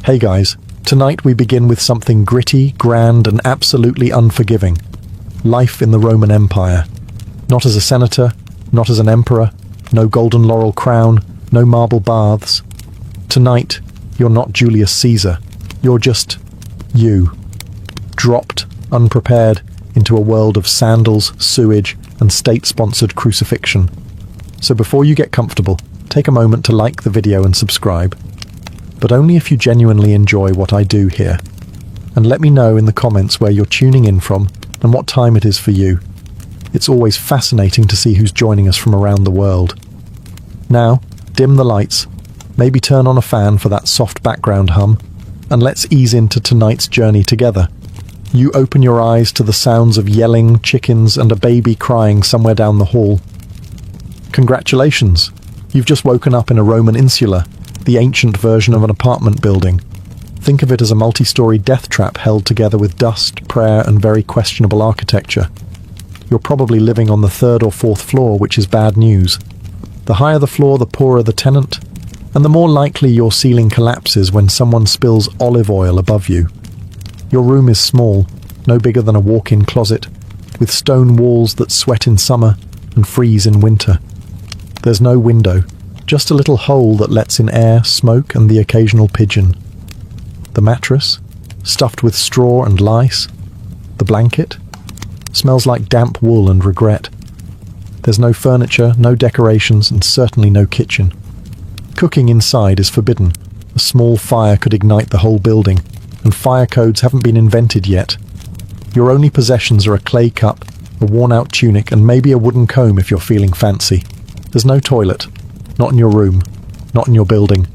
Hey guys, tonight we begin with something gritty, grand, and absolutely unforgiving. Life in the Roman Empire. Not as a senator, not as an emperor, no golden laurel crown, no marble baths. Tonight, you're not Julius Caesar. You're just you. Dropped, unprepared, into a world of sandals, sewage, and state-sponsored crucifixion. So before you get comfortable, take a moment to like the video and subscribe. But only if you genuinely enjoy what I do here. And let me know in the comments where you're tuning in from and what time it is for you. It's always fascinating to see who's joining us from around the world. Now, dim the lights, maybe turn on a fan for that soft background hum, and let's ease into tonight's journey together. You open your eyes to the sounds of yelling, chickens, and a baby crying somewhere down the hall. Congratulations! You've just woken up in a Roman insula, the ancient version of an apartment building. Think of it as a multi-story death trap held together with dust, prayer, and very questionable architecture. You're probably living on the 3rd or 4th floor, which is bad news. The higher the floor, the poorer the tenant, and the more likely your ceiling collapses when someone spills olive oil above you. Your room is small, no bigger than a walk-in closet, with stone walls that sweat in summer and freeze in winter. There's no window, just a little hole that lets in air, smoke, and the occasional pigeon. The mattress, stuffed with straw and lice. The blanket smells like damp wool and regret. There's no furniture, no decorations, and certainly no kitchen. Cooking inside is forbidden. A small fire could ignite the whole building, and fire codes haven't been invented yet. Your only possessions are a clay cup, a worn-out tunic, and maybe a wooden comb if you're feeling fancy. There's no toilet. Not in your room, not in your building.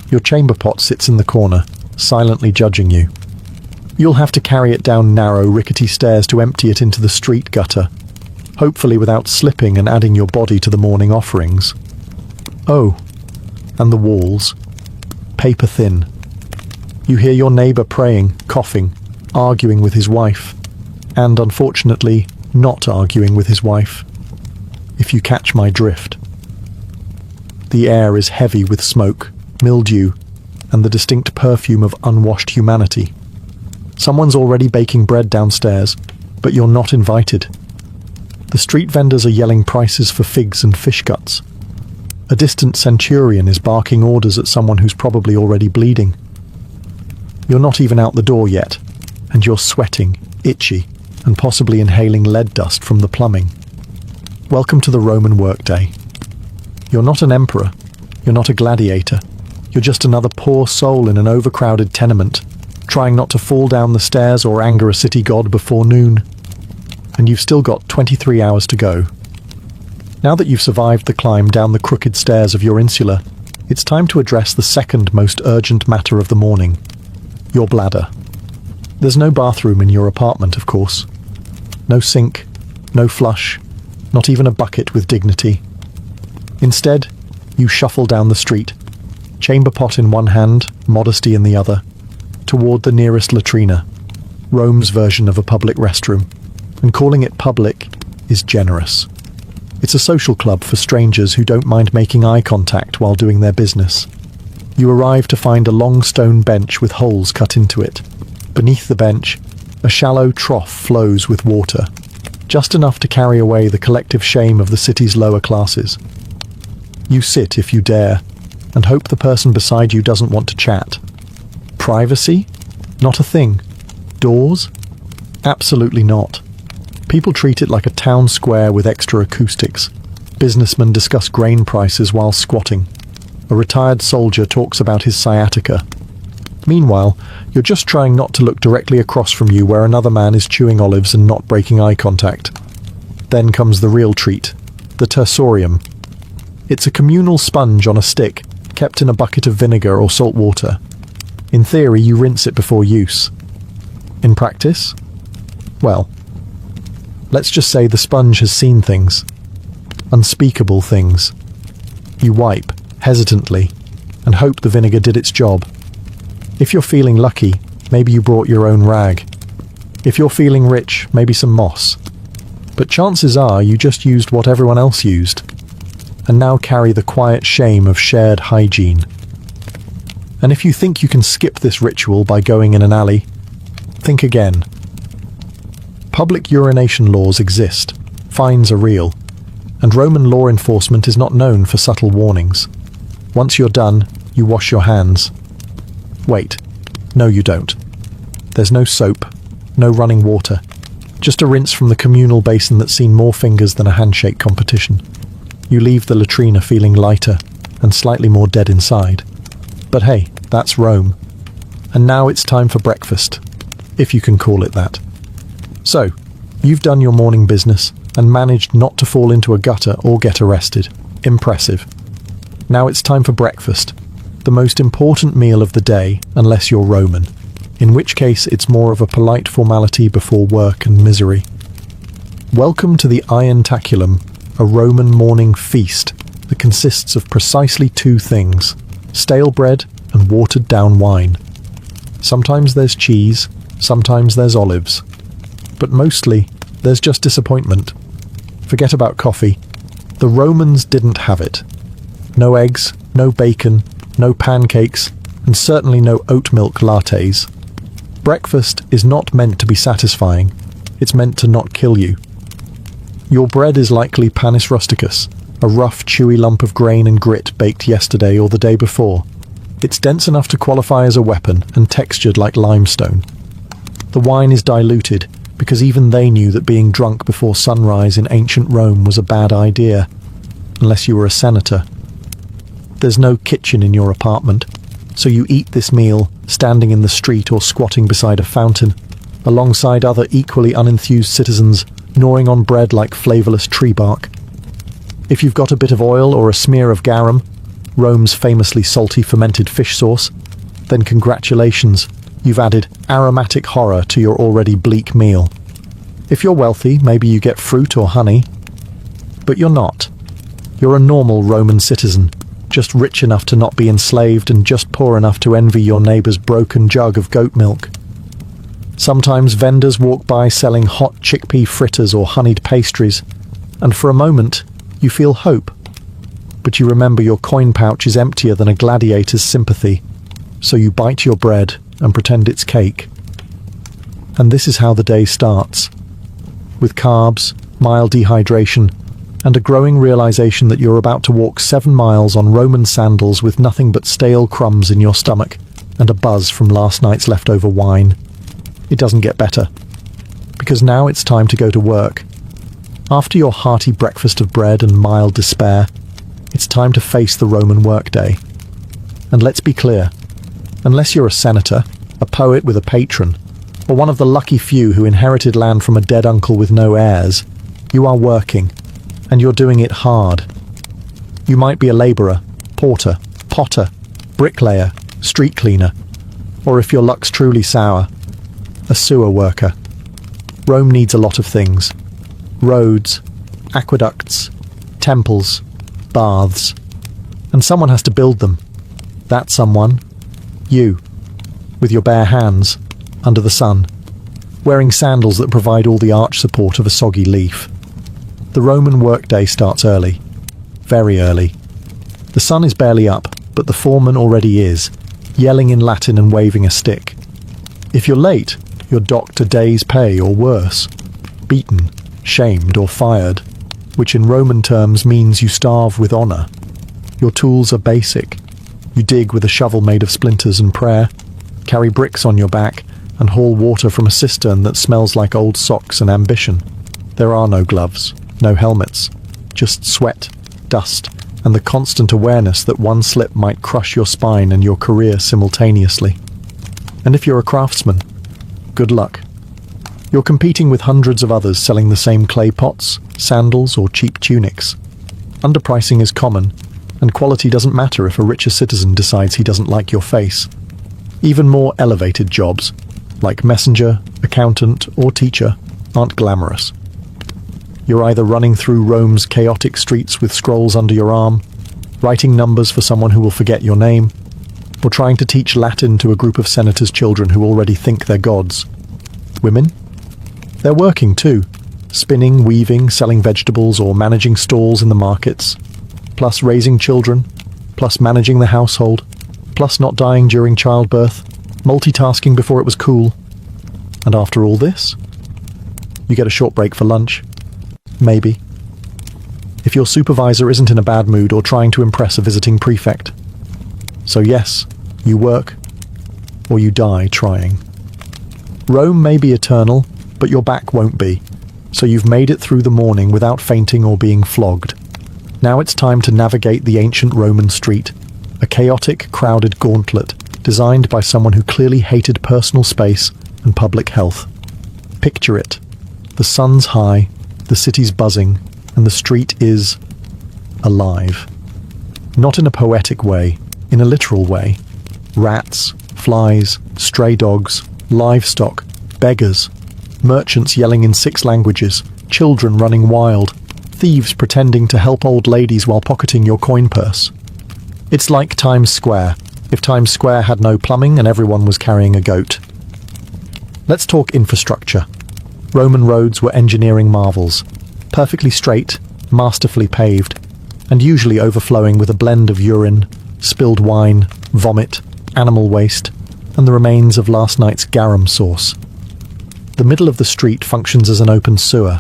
Your chamber pot sits in the corner, silently judging you. You'll have to carry it down narrow, rickety stairs to empty it into the street gutter, hopefully without slipping and adding your body to the morning offerings. Oh, and the walls. Paper thin. You hear your neighbour praying, coughing, arguing with his wife, and unfortunately, not arguing with his wife, if you catch my drift. The air is heavy with smoke, mildew, and the distinct perfume of unwashed humanity. Someone's already baking bread downstairs, but you're not invited. The street vendors are yelling prices for figs and fish guts. A distant centurion is barking orders at someone who's probably already bleeding. You're not even out the door yet, and you're sweating, itchy, and possibly inhaling lead dust from the plumbing. Welcome to the Roman workday. You're not an emperor, you're not a gladiator, you're just another poor soul in an overcrowded tenement, trying not to fall down the stairs or anger a city god before noon. And you've still got 23 hours to go. Now that you've survived the climb down the crooked stairs of your insula, it's time to address the second most urgent matter of the morning, your bladder. There's no bathroom in your apartment, of course. No sink, no flush, not even a bucket with dignity. Instead, you shuffle down the street, chamber pot in one hand, modesty in the other, toward the nearest latrina, Rome's version of a public restroom, and calling it public is generous. It's a social club for strangers who don't mind making eye contact while doing their business. You arrive to find a long stone bench with holes cut into it. Beneath the bench, a shallow trough flows with water, just enough to carry away the collective shame of the city's lower classes. You sit if you dare, and hope the person beside you doesn't want to chat. Privacy? Not a thing. Doors? Absolutely not. People treat it like a town square with extra acoustics. Businessmen discuss grain prices while squatting. A retired soldier talks about his sciatica. Meanwhile, you're just trying not to look directly across from you where another man is chewing olives and not breaking eye contact. Then comes the real treat, the tersorium. It's a communal sponge on a stick, kept in a bucket of vinegar or salt water. In theory, you rinse it before use. In practice? Well, let's just say the sponge has seen things. Unspeakable things. You wipe, hesitantly, and hope the vinegar did its job. If you're feeling lucky, maybe you brought your own rag. If you're feeling rich, maybe some moss. But chances are you just used what everyone else used, and now carry the quiet shame of shared hygiene. And if you think you can skip this ritual by going in an alley, think again. Public urination laws exist, fines are real, and Roman law enforcement is not known for subtle warnings. Once you're done, you wash your hands. Wait, no you don't. There's no soap, no running water, just a rinse from the communal basin that's seen more fingers than a handshake competition. You leave the latrina feeling lighter and slightly more dead inside. But hey, that's Rome. And now it's time for breakfast, if you can call it that. So, you've done your morning business and managed not to fall into a gutter or get arrested. Impressive. Now it's time for breakfast, the most important meal of the day unless you're Roman, in which case it's more of a polite formality before work and misery. Welcome to the Irontaculum, a Roman morning feast that consists of precisely two things: stale bread and watered down wine. Sometimes there's cheese, sometimes there's olives, but mostly there's just disappointment. Forget about coffee. The Romans didn't have it. No eggs, no bacon, no pancakes, and certainly no oat milk lattes. Breakfast is not meant to be satisfying. It's meant to not kill you. Your bread is likely panis rusticus, a rough, chewy lump of grain and grit baked yesterday or the day before. It's dense enough to qualify as a weapon and textured like limestone. The wine is diluted because even they knew that being drunk before sunrise in ancient Rome was a bad idea, unless you were a senator. There's no kitchen in your apartment, so you eat this meal standing in the street or squatting beside a fountain, alongside other equally unenthused citizens gnawing on bread like flavourless tree bark. If you've got a bit of oil or a smear of garum, Rome's famously salty fermented fish sauce, then congratulations, you've added aromatic horror to your already bleak meal. If you're wealthy, maybe you get fruit or honey, but you're not. You're a normal Roman citizen, just rich enough to not be enslaved and just poor enough to envy your neighbour's broken jug of goat milk. Sometimes vendors walk by selling hot chickpea fritters or honeyed pastries, and for a moment you feel hope. But you remember your coin pouch is emptier than a gladiator's sympathy, so you bite your bread and pretend it's cake. And this is how the day starts, with carbs, mild dehydration, and a growing realization that you're about to walk 7 miles on Roman sandals with nothing but stale crumbs in your stomach and a buzz from last night's leftover wine. It doesn't get better, because now it's time to go to work. After your hearty breakfast of bread and mild despair, it's time to face the Roman workday. And let's be clear, unless you're a senator, a poet with a patron, or one of the lucky few who inherited land from a dead uncle with no heirs, you are working, and you're doing it hard. You might be a labourer, porter, potter, bricklayer, street cleaner, or if your luck's truly sour, a sewer worker. Rome needs a lot of things: roads, aqueducts, temples, baths, and someone has to build them. That someone, you, with your bare hands, under the sun, wearing sandals that provide all the arch support of a soggy leaf. The Roman workday starts early, very early. The sun is barely up, but the foreman already is, yelling in Latin and waving a stick. If you're late, you're docked a day's pay or worse, beaten, shamed or fired, which in Roman terms means you starve with honour. Your tools are basic. You dig with a shovel made of splinters and prayer, carry bricks on your back, and haul water from a cistern that smells like old socks and ambition. There are no gloves, no helmets, just sweat, dust, and the constant awareness that one slip might crush your spine and your career simultaneously. And if you're a craftsman, good luck. You're competing with hundreds of others selling the same clay pots, sandals, or cheap tunics. Underpricing is common, and quality doesn't matter if a richer citizen decides he doesn't like your face. Even more elevated jobs, like messenger, accountant, or teacher, aren't glamorous. You're either running through Rome's chaotic streets with scrolls under your arm, writing numbers for someone who will forget your name, or trying to teach Latin to a group of senators' children who already think they're gods. Women? They're working too, spinning, weaving, selling vegetables, or managing stalls in the markets, plus raising children, plus managing the household, plus not dying during childbirth, multitasking before it was cool. And after all this, you get a short break for lunch. Maybe. If your supervisor isn't in a bad mood or trying to impress a visiting prefect. So yes, you work, or you die trying. Rome may be eternal, but your back won't be, so you've made it through the morning without fainting or being flogged. Now it's time to navigate the ancient Roman street, a chaotic, crowded gauntlet designed by someone who clearly hated personal space and public health. Picture it. The sun's high, the city's buzzing, and the street is alive. Not in a poetic way, in a literal way. Rats, flies, stray dogs, livestock, beggars, merchants yelling in 6 languages, children running wild, thieves pretending to help old ladies while pocketing your coin purse. It's like Times Square, if Times Square had no plumbing and everyone was carrying a goat. Let's talk infrastructure. Roman roads were engineering marvels, perfectly straight, masterfully paved, and usually overflowing with a blend of urine, spilled wine, vomit, animal waste, and the remains of last night's garum sauce. The middle of the street functions as an open sewer.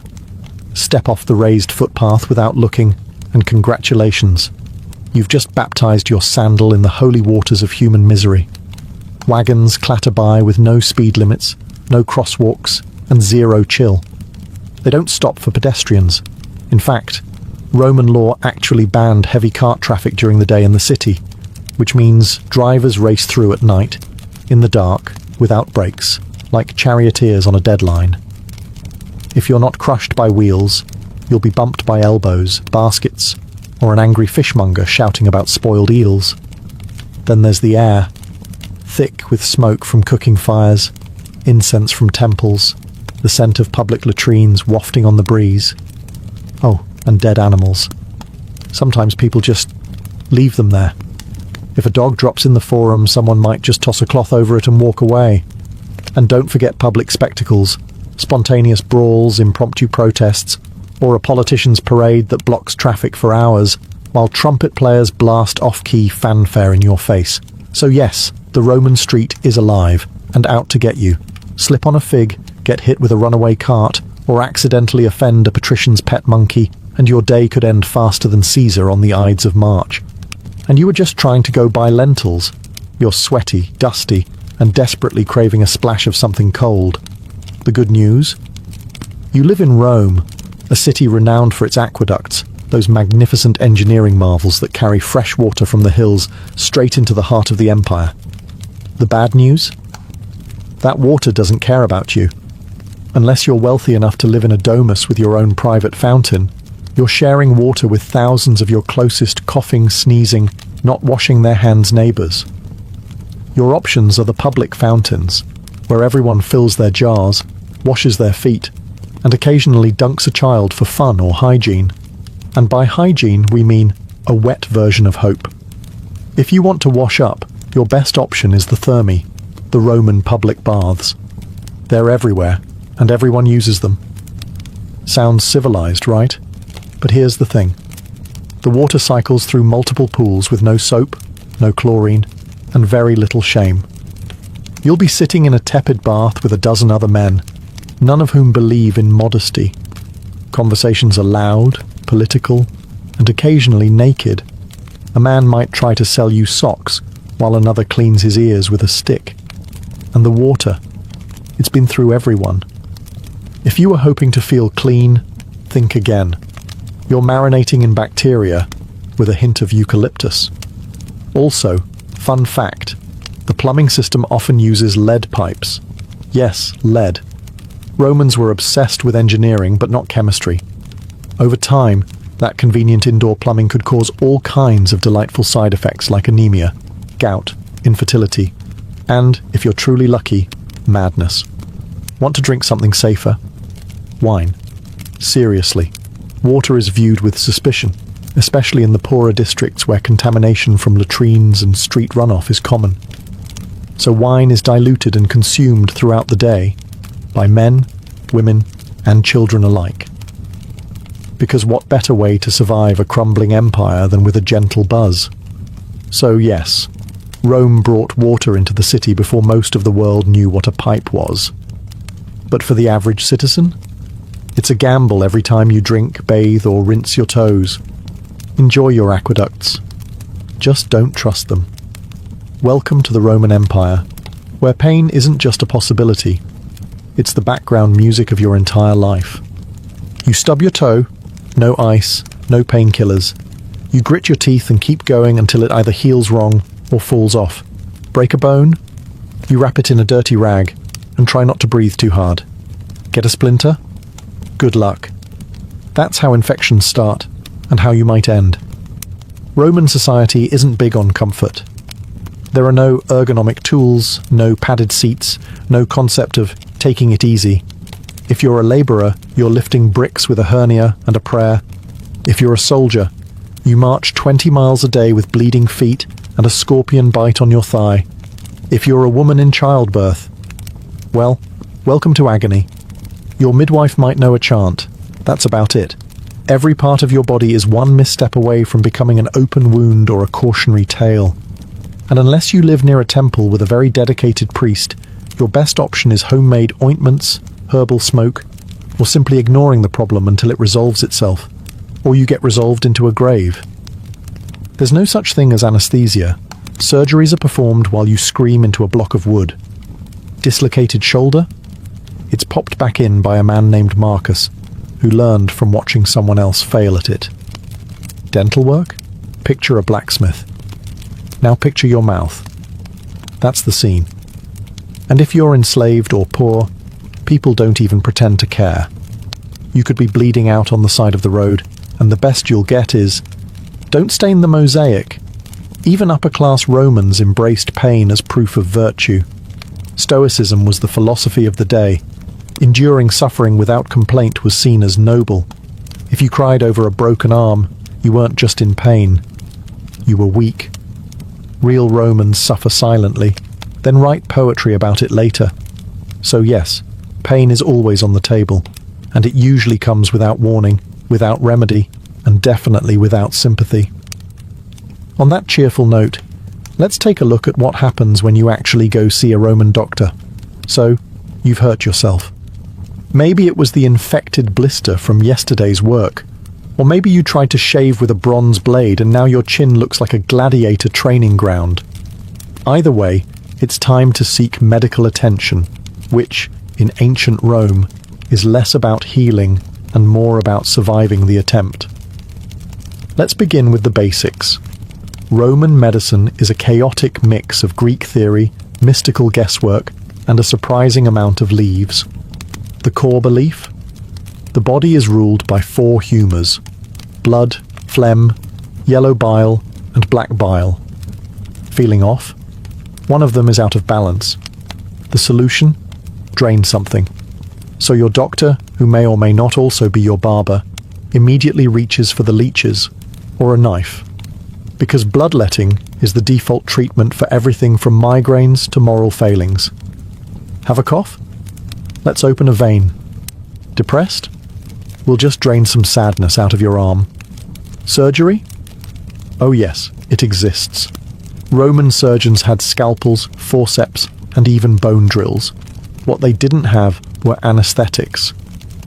Step off the raised footpath without looking, and congratulations. You've just baptized your sandal in the holy waters of human misery. Wagons clatter by with no speed limits, no crosswalks, and zero chill. They don't stop for pedestrians. In fact, Roman law actually banned heavy cart traffic during the day in the city, which means drivers race through at night, in the dark, without brakes, like charioteers on a deadline. If you're not crushed by wheels, you'll be bumped by elbows, baskets, or an angry fishmonger shouting about spoiled eels. Then there's the air, thick with smoke from cooking fires, incense from temples, the scent of public latrines wafting on the breeze. Oh, and dead animals. Sometimes people just leave them there. If a dog drops in the forum, someone might just toss a cloth over it and walk away. And don't forget public spectacles, spontaneous brawls, impromptu protests, or a politician's parade that blocks traffic for hours, while trumpet players blast off-key fanfare in your face. So yes, the Roman street is alive, and out to get you. Slip on a fig, get hit with a runaway cart, or accidentally offend a patrician's pet monkey, and your day could end faster than Caesar on the Ides of March. And you were just trying to go buy lentils. You're sweaty, dusty, and desperately craving a splash of something cold. The good news? You live in Rome, a city renowned for its aqueducts, those magnificent engineering marvels that carry fresh water from the hills straight into the heart of the empire. The bad news? That water doesn't care about you. Unless you're wealthy enough to live in a domus with your own private fountain, you're sharing water with thousands of your closest coughing, sneezing, not washing their hands neighbors. Your options are the public fountains, where everyone fills their jars, washes their feet, and occasionally dunks a child for fun or hygiene. And by hygiene, we mean a wet version of hope. If you want to wash up, your best option is the thermae, the Roman public baths. They're everywhere, and everyone uses them. Sounds civilized, right? But here's the thing. The water cycles through multiple pools with no soap, no chlorine, and very little shame. You'll be sitting in a tepid bath with a dozen other men, none of whom believe in modesty. Conversations are loud, political, and occasionally naked. A man might try to sell you socks, while another cleans his ears with a stick. And the water, it's been through everyone. If you were hoping to feel clean, think again. You're marinating in bacteria with a hint of eucalyptus. Also, fun fact, the plumbing system often uses lead pipes. Yes, lead. Romans were obsessed with engineering, but not chemistry. Over time, that convenient indoor plumbing could cause all kinds of delightful side effects like anemia, gout, infertility, and, if you're truly lucky, madness. Want to drink something safer? Wine. Seriously. Water is viewed with suspicion, especially in the poorer districts where contamination from latrines and street runoff is common. So wine is diluted and consumed throughout the day by men, women, and children alike. Because what better way to survive a crumbling empire than with a gentle buzz? So yes, Rome brought water into the city before most of the world knew what a pipe was. But for the average citizen, it's a gamble every time you drink, bathe, or rinse your toes. Enjoy your aqueducts. Just don't trust them. Welcome to the Roman Empire, where pain isn't just a possibility. It's the background music of your entire life. You stub your toe, no ice, no painkillers. You grit your teeth and keep going until it either heals wrong or falls off. Break a bone? You wrap it in a dirty rag and try not to breathe too hard. Get a splinter? Good luck. That's how infections start and how you might end. Roman society isn't big on comfort. There are no ergonomic tools, no padded seats, no concept of taking it easy. If you're a labourer, you're lifting bricks with a hernia and a prayer. If you're a soldier, you march 20 miles a day with bleeding feet and a scorpion bite on your thigh. If you're a woman in childbirth, well, welcome to agony. Your midwife might know a chant. That's about it. Every part of your body is one misstep away from becoming an open wound or a cautionary tale. And unless you live near a temple with a very dedicated priest, your best option is homemade ointments, herbal smoke, or simply ignoring the problem until it resolves itself, or you get resolved into a grave. There's no such thing as anesthesia. Surgeries are performed while you scream into a block of wood. Dislocated shoulder? It's popped back in by a man named Marcus, who learned from watching someone else fail at it. Dental work? Picture a blacksmith. Now picture your mouth. That's the scene. And if you're enslaved or poor, people don't even pretend to care. You could be bleeding out on the side of the road, and the best you'll get is, don't stain the mosaic. Even upper-class Romans embraced pain as proof of virtue. Stoicism was the philosophy of the day. Enduring suffering without complaint was seen as noble. If you cried over a broken arm, you weren't just in pain. You were weak. Real Romans suffer silently, then write poetry about it later. So yes, pain is always on the table, and it usually comes without warning, without remedy, and definitely without sympathy. On that cheerful note, let's take a look at what happens when you actually go see a Roman doctor. So, you've hurt yourself. Maybe it was the infected blister from yesterday's work, or maybe you tried to shave with a bronze blade and now your chin looks like a gladiator training ground. Either way, it's time to seek medical attention, which, in ancient Rome, is less about healing and more about surviving the attempt. Let's begin with the basics. Roman medicine is a chaotic mix of Greek theory, mystical guesswork, and a surprising amount of leaves. The core belief? The body is ruled by 4 humours: blood, phlegm, yellow bile, and black bile. Feeling off? One of them is out of balance. The solution? Drain something. So your doctor, who may or may not also be your barber, immediately reaches for the leeches, or a knife. Because bloodletting is the default treatment for everything from migraines to moral failings. Have a cough? Let's open a vein. Depressed? We'll just drain some sadness out of your arm. Surgery? Oh yes, it exists. Roman surgeons had scalpels, forceps, and even bone drills. What they didn't have were anesthetics.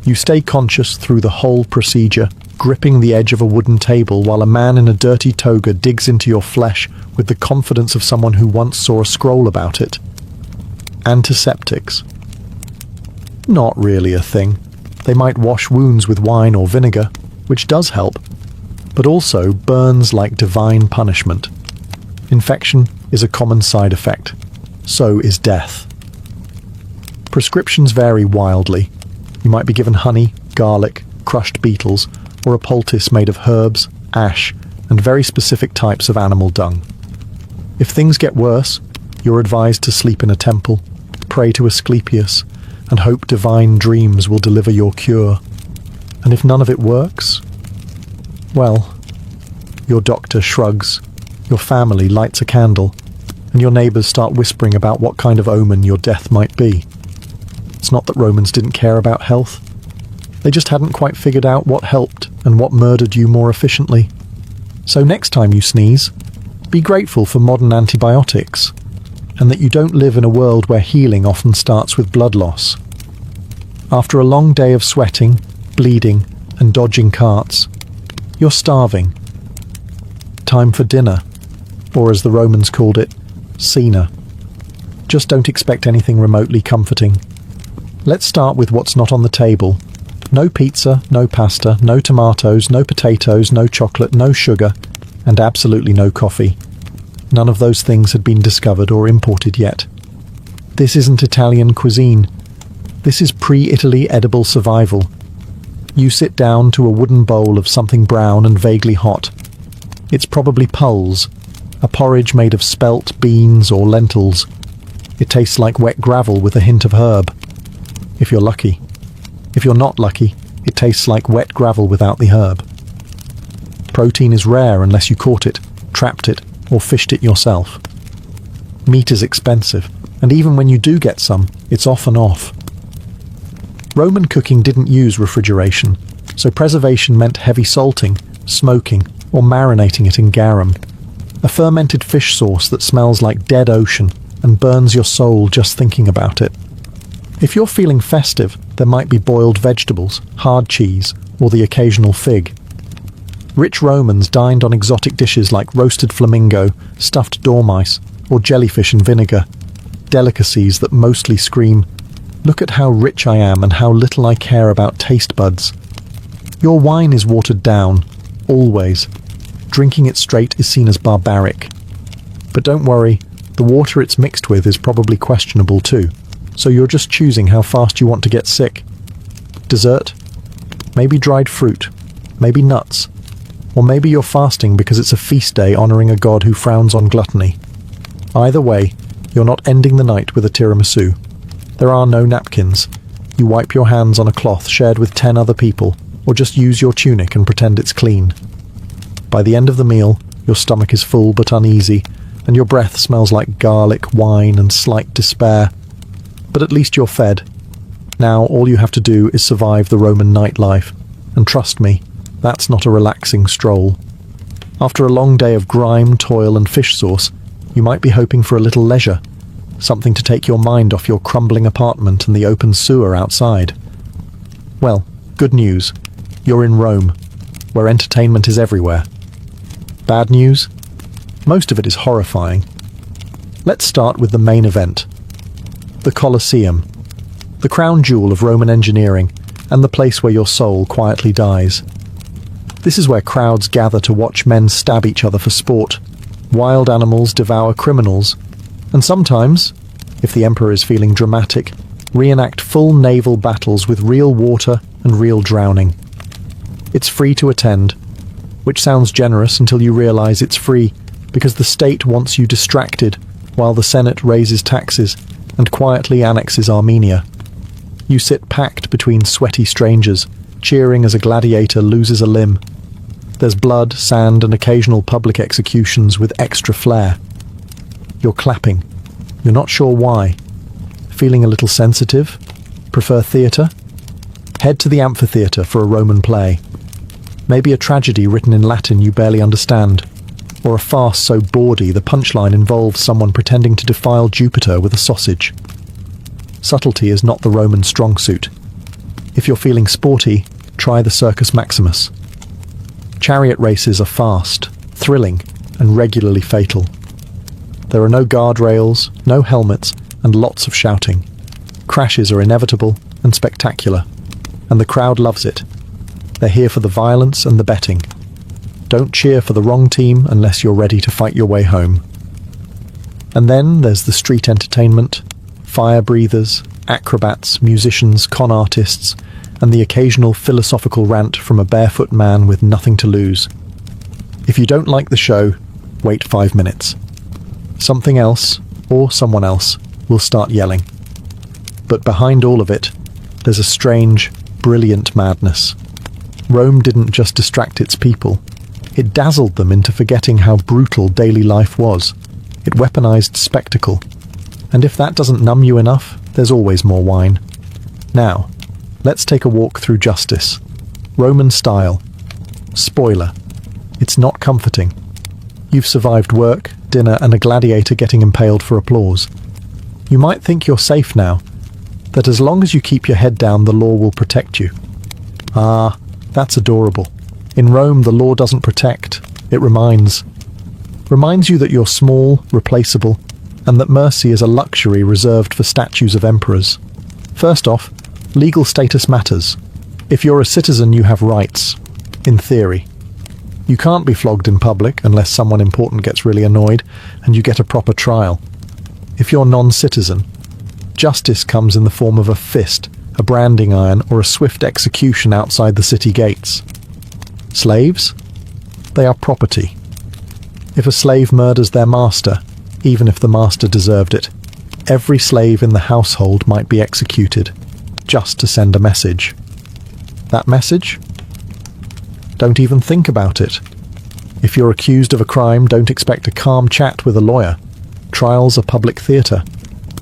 You stay conscious through the whole procedure, gripping the edge of a wooden table while a man in a dirty toga digs into your flesh with the confidence of someone who once saw a scroll about it. Antiseptics. Not really a thing. They might wash wounds with wine or vinegar, which does help, but also burns like divine punishment. Infection is a common side effect. So is death. Prescriptions vary wildly. You might be given honey, garlic, crushed beetles, or a poultice made of herbs, ash, and very specific types of animal dung. If things get worse, you're advised to sleep in a temple, pray to Asclepius, and hope divine dreams will deliver your cure. And if none of it works, well, your doctor shrugs, your family lights a candle, and your neighbours start whispering about what kind of omen your death might be. It's not that Romans didn't care about health. They just hadn't quite figured out what helped and what murdered you more efficiently. So next time you sneeze, Be grateful for modern antibiotics, and that you don't live in a world where healing often starts with blood loss. After a long day of sweating, bleeding, and dodging carts, you're starving. Time for dinner, or as the Romans called it, cena. Just don't expect anything remotely comforting. Let's start with what's not on the table. No pizza, no pasta, no tomatoes, no potatoes, no chocolate, no sugar, and absolutely no coffee. None of those things had been discovered or imported yet. This isn't Italian cuisine. This is pre-Italy edible survival. You sit down to a wooden bowl of something brown and vaguely hot. It's probably pulse, a porridge made of spelt, beans, or lentils. It tastes like wet gravel with a hint of herb. If you're lucky. If you're not lucky, it tastes like wet gravel without the herb. Protein is rare unless you caught it, trapped it, or fished it yourself. Meat is expensive, and even when you do get some, it's often off. Roman cooking didn't use refrigeration, so preservation meant heavy salting, smoking, or marinating it in garum, a fermented fish sauce that smells like dead ocean and burns your soul just thinking about it. If you're feeling festive, there might be boiled vegetables, hard cheese, or the occasional fig. Rich Romans dined on exotic dishes like roasted flamingo, stuffed dormice, or jellyfish in vinegar, delicacies that mostly scream, "Look at how rich I am and how little I care about taste buds." Your wine is watered down, always. Drinking it straight is seen as barbaric. But don't worry, the water it's mixed with is probably questionable too, so you're just choosing how fast you want to get sick. Dessert? Maybe dried fruit, maybe nuts, or maybe you're fasting because it's a feast day honouring a god who frowns on gluttony. Either way, you're not ending the night with a tiramisu. There are no napkins. You wipe your hands on a cloth shared with 10 other people, or just use your tunic and pretend it's clean. By the end of the meal, your stomach is full but uneasy, and your breath smells like garlic, wine, and slight despair. But at least you're fed. Now all you have to do is survive the Roman nightlife, and trust me, that's not a relaxing stroll. After a long day of grime, toil, and fish sauce, you might be hoping for a little leisure, something to take your mind off your crumbling apartment and the open sewer outside. Well, good news. You're in Rome, where entertainment is everywhere. Bad news? Most of it is horrifying. Let's start with the main event. The Colosseum, the crown jewel of Roman engineering, and the place where your soul quietly dies. This is where crowds gather to watch men stab each other for sport, wild animals devour criminals, and sometimes, if the emperor is feeling dramatic, reenact full naval battles with real water and real drowning. It's free to attend, which sounds generous until you realize it's free because the state wants you distracted while the Senate raises taxes and quietly annexes Armenia. You sit packed between sweaty strangers, cheering as a gladiator loses a limb. There's blood, sand, and occasional public executions with extra flair. You're clapping. You're not sure why. Feeling a little sensitive? Prefer theatre? Head to the amphitheatre for a Roman play. Maybe a tragedy written in Latin you barely understand, or a farce so bawdy the punchline involves someone pretending to defile Jupiter with a sausage. Subtlety is not the Roman strong suit. If you're feeling sporty, try the Circus Maximus. Chariot races are fast, thrilling, and regularly fatal. There are no guardrails, no helmets, and lots of shouting. Crashes are inevitable and spectacular, and the crowd loves it. They're here for the violence and the betting. Don't cheer for the wrong team unless you're ready to fight your way home. And then there's the street entertainment, fire breathers, acrobats, musicians, con artists, and the occasional philosophical rant from a barefoot man with nothing to lose. If you don't like the show, wait 5 minutes. Something else, or someone else, will start yelling. But behind all of it, there's a strange, brilliant madness. Rome didn't just distract its people. It dazzled them into forgetting how brutal daily life was. It weaponized spectacle. And if that doesn't numb you enough, there's always more wine. Now, let's take a walk through justice. Roman style. Spoiler. It's not comforting. You've survived work, dinner, and a gladiator getting impaled for applause. You might think you're safe now, that as long as you keep your head down, the law will protect you. Ah, that's adorable. In Rome, the law doesn't protect, it reminds. Reminds you that you're small, replaceable, and that mercy is a luxury reserved for statues of emperors. First off, legal status matters. If you're a citizen, you have rights. In theory. You can't be flogged in public unless someone important gets really annoyed and you get a proper trial. If you're non-citizen, justice comes in the form of a fist, a branding iron, or a swift execution outside the city gates. Slaves? They are property. If a slave murders their master, even if the master deserved it, every slave in the household might be executed, just to send a message. That message? Don't even think about it. If you're accused of a crime, don't expect a calm chat with a lawyer. Trials are public theatre.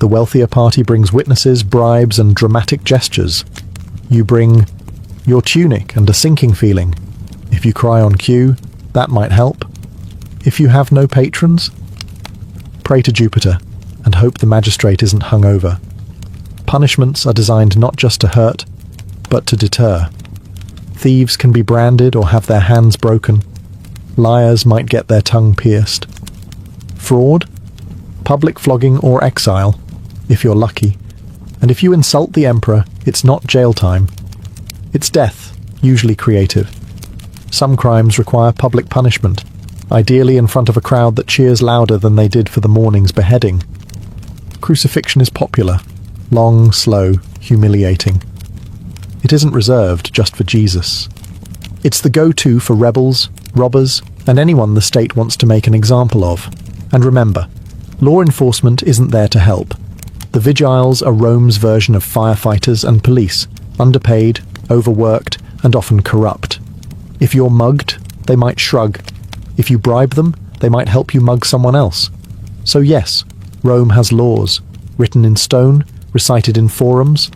The wealthier party brings witnesses, bribes, and dramatic gestures. You bring your tunic and a sinking feeling. If you cry on cue, that might help. If you have no patrons, pray to Jupiter and hope the magistrate isn't hungover. Punishments are designed not just to hurt, but to deter. Thieves can be branded or have their hands broken. Liars might get their tongue pierced. Fraud? Public flogging or exile, if you're lucky. And if you insult the emperor, it's not jail time. It's death, usually creative. Some crimes require public punishment, ideally in front of a crowd that cheers louder than they did for the morning's beheading. Crucifixion is popular, long, slow, humiliating. It isn't reserved just for Jesus. It's the go-to for rebels, robbers, and anyone the state wants to make an example of. And remember, law enforcement isn't there to help. The vigiles are Rome's version of firefighters and police, underpaid, overworked, and often corrupt. If you're mugged, they might shrug. If you bribe them, they might help you mug someone else. So yes, Rome has laws, written in stone, recited in forums,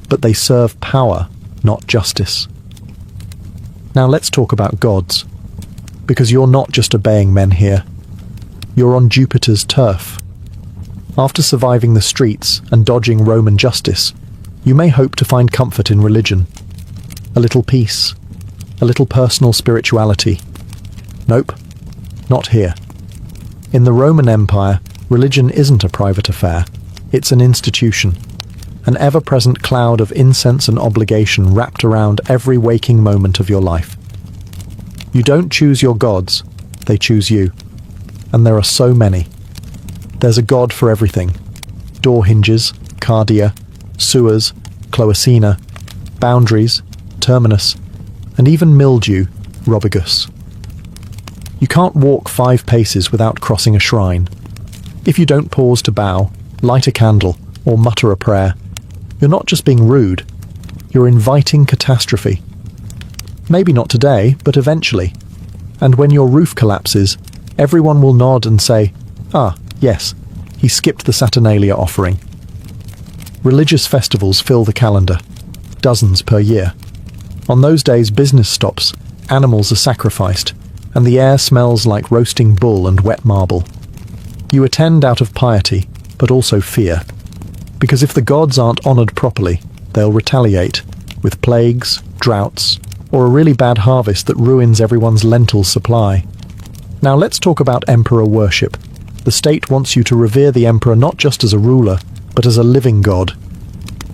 but they serve power, not justice. Now let's talk about gods, because you're not just obeying men here. You're on Jupiter's turf. After surviving the streets and dodging Roman justice, you may hope to find comfort in religion. A little peace, a little personal spirituality. Nope, not here. In the Roman Empire, religion isn't a private affair. It's an institution. An ever-present cloud of incense and obligation wrapped around every waking moment of your life. You don't choose your gods, they choose you. And there are so many. There's a god for everything. Door hinges, cardia, sewers, cloacina, boundaries, terminus, and even mildew, robigus. You can't walk 5 paces without crossing a shrine. If you don't pause to bow, light a candle, or mutter a prayer, you're not just being rude, you're inviting catastrophe. Maybe not today, but eventually. And when your roof collapses, everyone will nod and say, "Ah, yes, he skipped the Saturnalia offering." Religious festivals fill the calendar, dozens per year. On those days, business stops, animals are sacrificed, and the air smells like roasting bull and wet marble. You attend out of piety, but also fear. Because if the gods aren't honoured properly, they'll retaliate, with plagues, droughts, or a really bad harvest that ruins everyone's lentil supply. Now let's talk about emperor worship. The state wants you to revere the emperor not just as a ruler, but as a living god.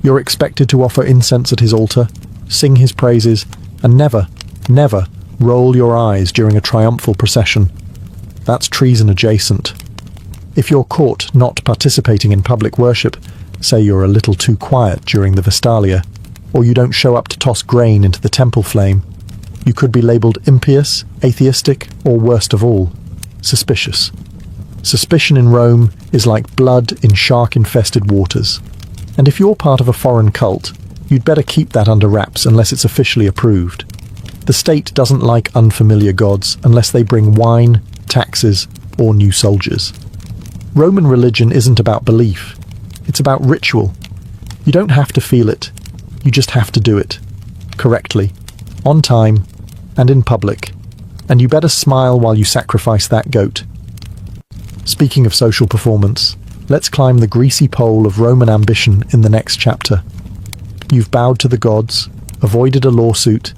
You're expected to offer incense at his altar, sing his praises, and never, never roll your eyes during a triumphal procession. That's treason adjacent. If you're caught not participating in public worship, say you're a little too quiet during the Vestalia, or you don't show up to toss grain into the temple flame, you could be labelled impious, atheistic, or worst of all, suspicious. Suspicion in Rome is like blood in shark-infested waters. And if you're part of a foreign cult, you'd better keep that under wraps unless it's officially approved. The state doesn't like unfamiliar gods unless they bring wine, taxes, or new soldiers. Roman religion isn't about belief. It's about ritual. You don't have to feel it. You just have to do it. Correctly. On time. And in public. And you better smile while you sacrifice that goat. Speaking of social performance, let's climb the greasy pole of Roman ambition in the next chapter. You've bowed to the gods, avoided a lawsuit,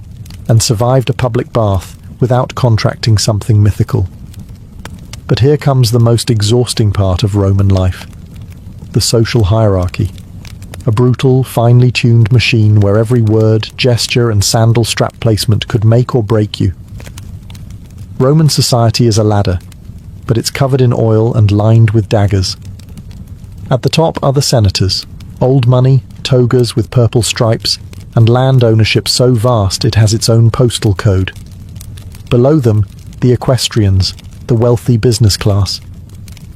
and survived a public bath without contracting something mythical. But here comes the most exhausting part of Roman life: the social hierarchy. A brutal, finely tuned machine where every word, gesture, and sandal strap placement could make or break you. Roman society is a ladder, but it's covered in oil and lined with daggers. At the top are the senators, old money, togas with purple stripes, and land ownership so vast it has its own postal code. Below them, the equestrians, the wealthy business class.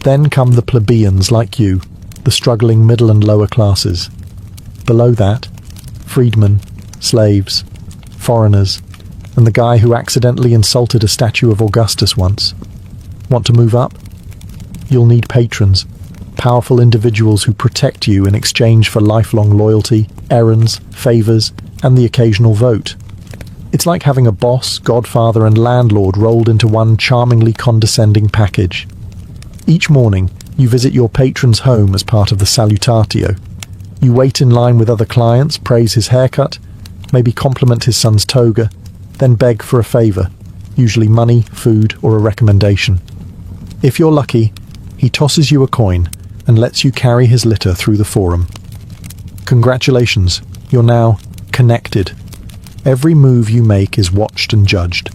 Then come the plebeians like you, the struggling middle and lower classes. Below that, freedmen, slaves, foreigners, and the guy who accidentally insulted a statue of Augustus once. Want to move up? You'll need patrons, powerful individuals who protect you in exchange for lifelong loyalty, errands, favors, and the occasional vote. It's like having a boss, godfather, and landlord rolled into one charmingly condescending package. Each morning, you visit your patron's home as part of the salutatio. You wait in line with other clients, praise his haircut, maybe compliment his son's toga, then beg for a favor, usually money, food, or a recommendation. If you're lucky, he tosses you a coin and lets you carry his litter through the forum. Congratulations, you're now connected. Every move you make is watched and judged.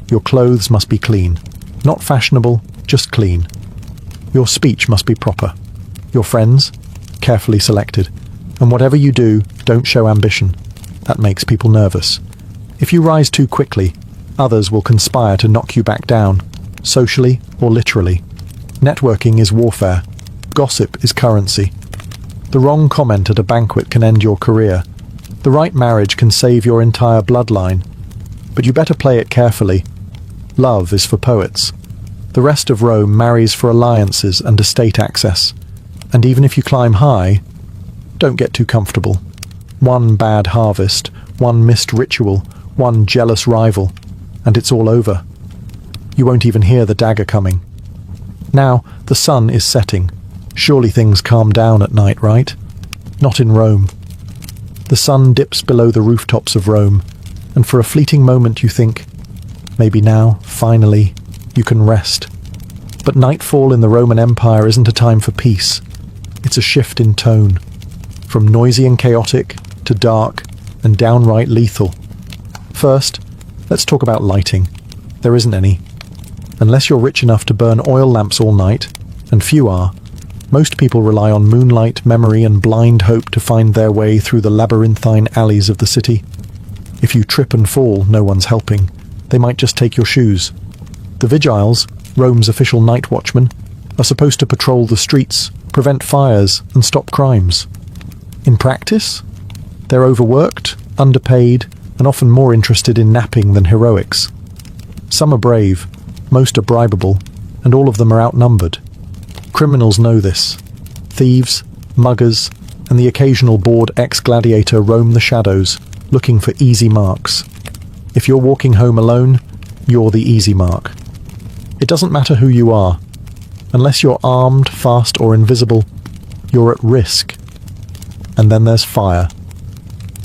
Your clothes must be clean, not fashionable, just clean. Your speech must be proper. Your friends, carefully selected. And whatever you do, don't show ambition. That makes people nervous. If you rise too quickly, others will conspire to knock you back down, socially or literally. Networking is warfare. Gossip is currency. The wrong comment at a banquet can end your career. The right marriage can save your entire bloodline. But you better play it carefully. Love is for poets. The rest of Rome marries for alliances and estate access. And even if you climb high, don't get too comfortable. One bad harvest, one missed ritual, one jealous rival, and it's all over. You won't even hear the dagger coming. Now, the sun is setting. Surely things calm down at night, right? Not in Rome. The sun dips below the rooftops of Rome, and for a fleeting moment you think, maybe now, finally, you can rest. But nightfall in the Roman Empire isn't a time for peace. It's a shift in tone, from noisy and chaotic to dark and downright lethal. First, let's talk about lighting. There isn't any. Unless you're rich enough to burn oil lamps all night, and few are, most people rely on moonlight, memory, and blind hope to find their way through the labyrinthine alleys of the city. If you trip and fall, no one's helping. They might just take your shoes. The Vigiles, Rome's official night watchmen, are supposed to patrol the streets, prevent fires, and stop crimes. In practice, they're overworked, underpaid, and often more interested in napping than heroics. Some are brave, most are bribable, and all of them are outnumbered. Criminals know this. Thieves, muggers, and the occasional bored ex-gladiator roam the shadows, looking for easy marks. If you're walking home alone, you're the easy mark. It doesn't matter who you are. Unless you're armed, fast, or invisible, you're at risk. And then there's fire.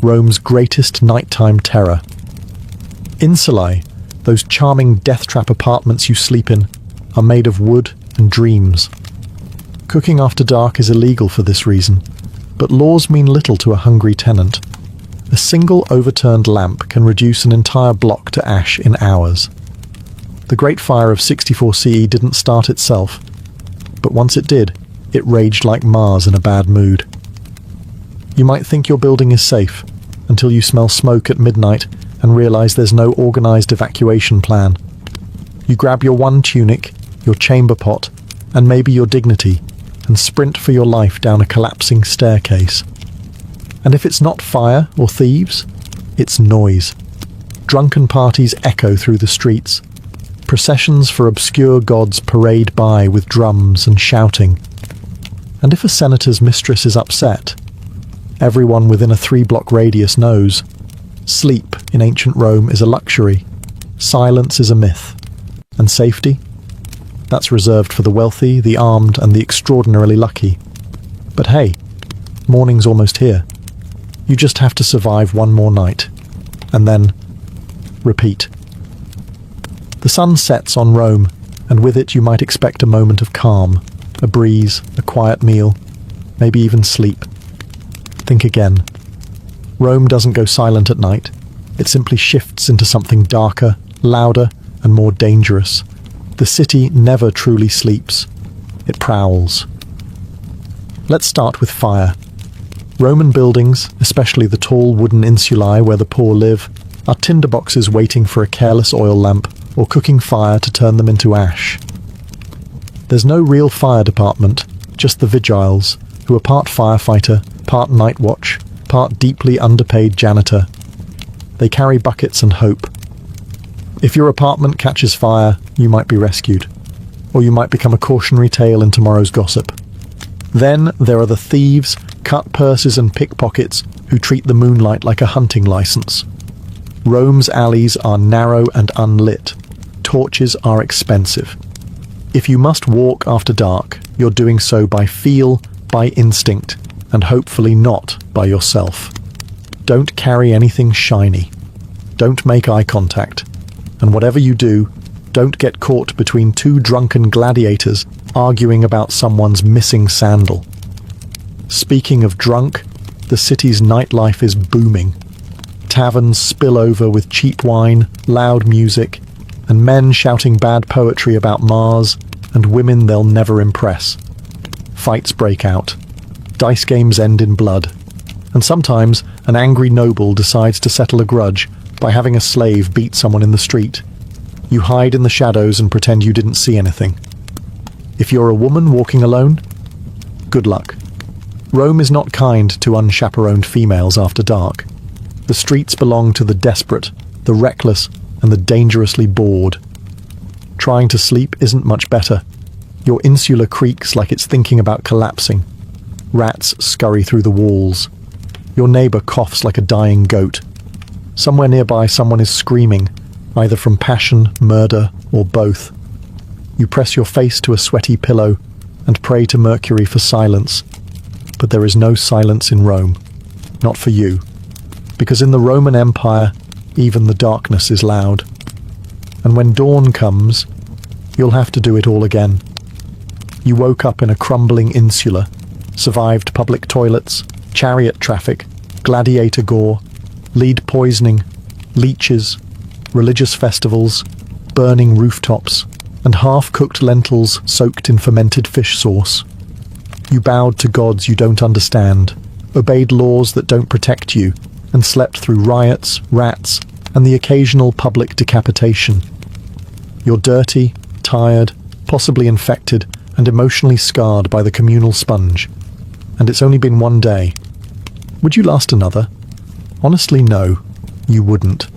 Rome's greatest nighttime terror. Insulae, those charming death trap apartments you sleep in, are made of wood and dreams. Cooking after dark is illegal for this reason, but laws mean little to a hungry tenant. A single overturned lamp can reduce an entire block to ash in hours. The Great Fire of 64 CE didn't start itself, but once it did, it raged like Mars in a bad mood. You might think your building is safe, until you smell smoke at midnight and realize there's no organized evacuation plan. You grab your one tunic, your chamber pot, and maybe your dignity, and sprint for your life down a collapsing staircase. And if it's not fire or thieves, it's noise. Drunken parties echo through the streets. Processions for obscure gods parade by with drums and shouting. And if a senator's mistress is upset, everyone within a 3-block radius knows. Sleep in ancient Rome is a luxury. Silence is a myth. And safety? That's reserved for the wealthy, the armed, and the extraordinarily lucky. But hey, morning's almost here. You just have to survive one more night. And then repeat. The sun sets on Rome, and with it you might expect a moment of calm, a breeze, a quiet meal, maybe even sleep. Think again. Rome doesn't go silent at night. It simply shifts into something darker, louder, and more dangerous. The city never truly sleeps. It prowls. Let's start with fire. Roman buildings, especially the tall wooden insulae where the poor live, are tinderboxes waiting for a careless oil lamp or cooking fire to turn them into ash. There's no real fire department, just the vigiles, who are part firefighter, part night watch, part deeply underpaid janitor. They carry buckets and hope. If your apartment catches fire, you might be rescued, or you might become a cautionary tale in tomorrow's gossip. Then there are the thieves, cut purses and pickpockets who treat the moonlight like a hunting license. Rome's alleys are narrow and unlit. Torches are expensive. If you must walk after dark, you're doing so by feel, by instinct, and hopefully not by yourself. Don't carry anything shiny. Don't make eye contact. And whatever you do, don't get caught between two drunken gladiators arguing about someone's missing sandal. Speaking of drunk, the city's nightlife is booming. Taverns spill over with cheap wine, loud music, and men shouting bad poetry about Mars and women they'll never impress. Fights break out. Dice games end in blood. And sometimes an angry noble decides to settle a grudge by having a slave beat someone in the street. You hide in the shadows and pretend you didn't see anything. If you're a woman walking alone, good luck. Rome is not kind to unchaperoned females after dark. The streets belong to the desperate, the reckless, and the dangerously bored. Trying to sleep isn't much better. Your insula creaks like it's thinking about collapsing. Rats scurry through the walls. Your neighbor coughs like a dying goat. Somewhere nearby someone is screaming, either from passion, murder, or both. You press your face to a sweaty pillow and pray to Mercury for silence. But there is no silence in Rome. Not for you. Because in the Roman Empire, even the darkness is loud. And when dawn comes, you'll have to do it all again. You woke up in a crumbling insula, survived public toilets, chariot traffic, gladiator gore, lead poisoning, leeches, religious festivals, burning rooftops, and half-cooked lentils soaked in fermented fish sauce. You bowed to gods you don't understand, obeyed laws that don't protect you, and slept through riots, rats, and the occasional public decapitation. You're dirty, tired, possibly infected, and emotionally scarred by the communal sponge. And it's only been one day. Would you last another? Honestly, no, you wouldn't.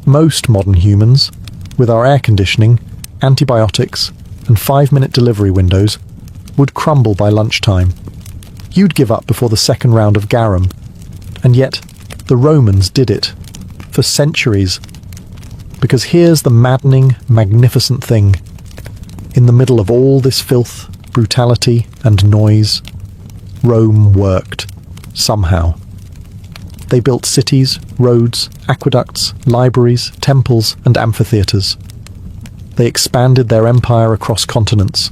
Most modern humans, with our air conditioning, antibiotics, and 5-minute delivery windows, would crumble by lunchtime. You'd give up before the second round of garum. And yet, the Romans did it. For centuries. Because here's the maddening, magnificent thing. In the middle of all this filth, brutality, and noise, Rome worked. Somehow. They built cities, roads, aqueducts, libraries, temples, and amphitheatres. They expanded their empire across continents.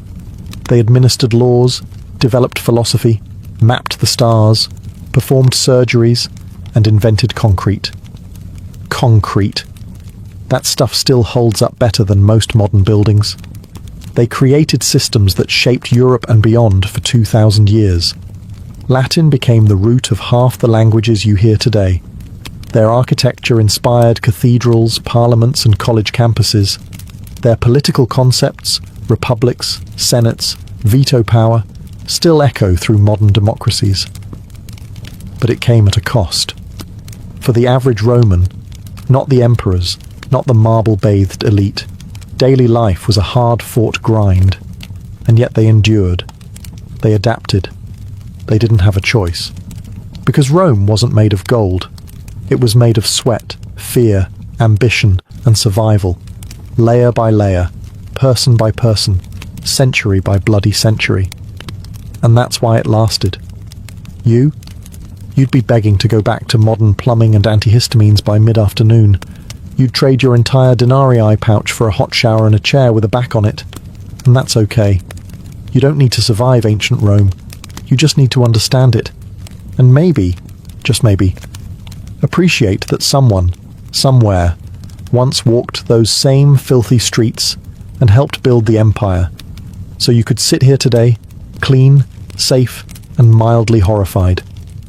They administered laws, developed philosophy, mapped the stars, performed surgeries, and invented concrete. Concrete. That stuff still holds up better than most modern buildings. They created systems that shaped Europe and beyond for 2,000 years. Latin became the root of half the languages you hear today. Their architecture inspired cathedrals, parliaments, and college campuses. Their political concepts, republics, senates, veto power, still echo through modern democracies. But it came at a cost. For the average Roman, not the emperors, not the marble-bathed elite, daily life was a hard-fought grind. And yet they endured. They adapted. They didn't have a choice. Because Rome wasn't made of gold. It was made of sweat, fear, ambition, and survival. Layer by layer, person by person, century by bloody century. And that's why it lasted. You'd be begging to go back to modern plumbing and antihistamines by mid-afternoon. You'd trade your entire denarii pouch for a hot shower and a chair with a back on it. And that's okay. You don't need to survive ancient Rome. You just need to understand it. And maybe, just maybe, appreciate that someone, somewhere, once walked those same filthy streets and helped build the empire. So you could sit here today, clean, safe, and mildly horrified.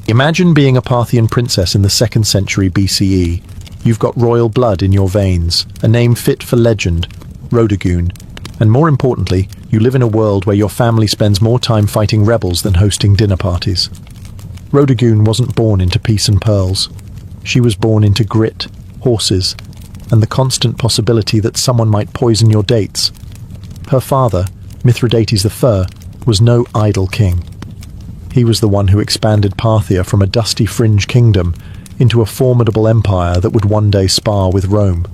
Imagine being a Parthian princess in the 2nd century BCE. You've got royal blood in your veins, a name fit for legend, Rhodogun, and more importantly, you live in a world where your family spends more time fighting rebels than hosting dinner parties. Rhodogun wasn't born into peace and pearls. She was born into grit, horses, and the constant possibility that someone might poison your dates. Her father, Mithridates I, was no idle king. He was the one who expanded Parthia from a dusty fringe kingdom into a formidable empire that would one day spar with Rome.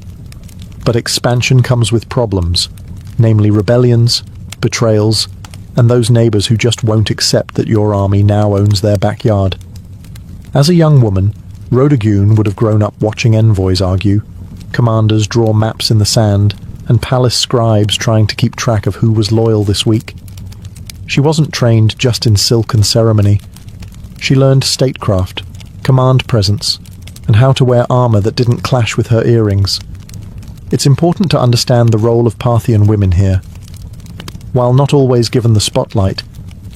But expansion comes with problems, namely rebellions, betrayals, and those neighbours who just won't accept that your army now owns their backyard. As a young woman, Rhodogun would have grown up watching envoys argue, commanders draw maps in the sand, and palace scribes trying to keep track of who was loyal this week. She wasn't trained just in silk and ceremony. She learned statecraft, command presence, and how to wear armour that didn't clash with her earrings. It's important to understand the role of Parthian women here. While not always given the spotlight,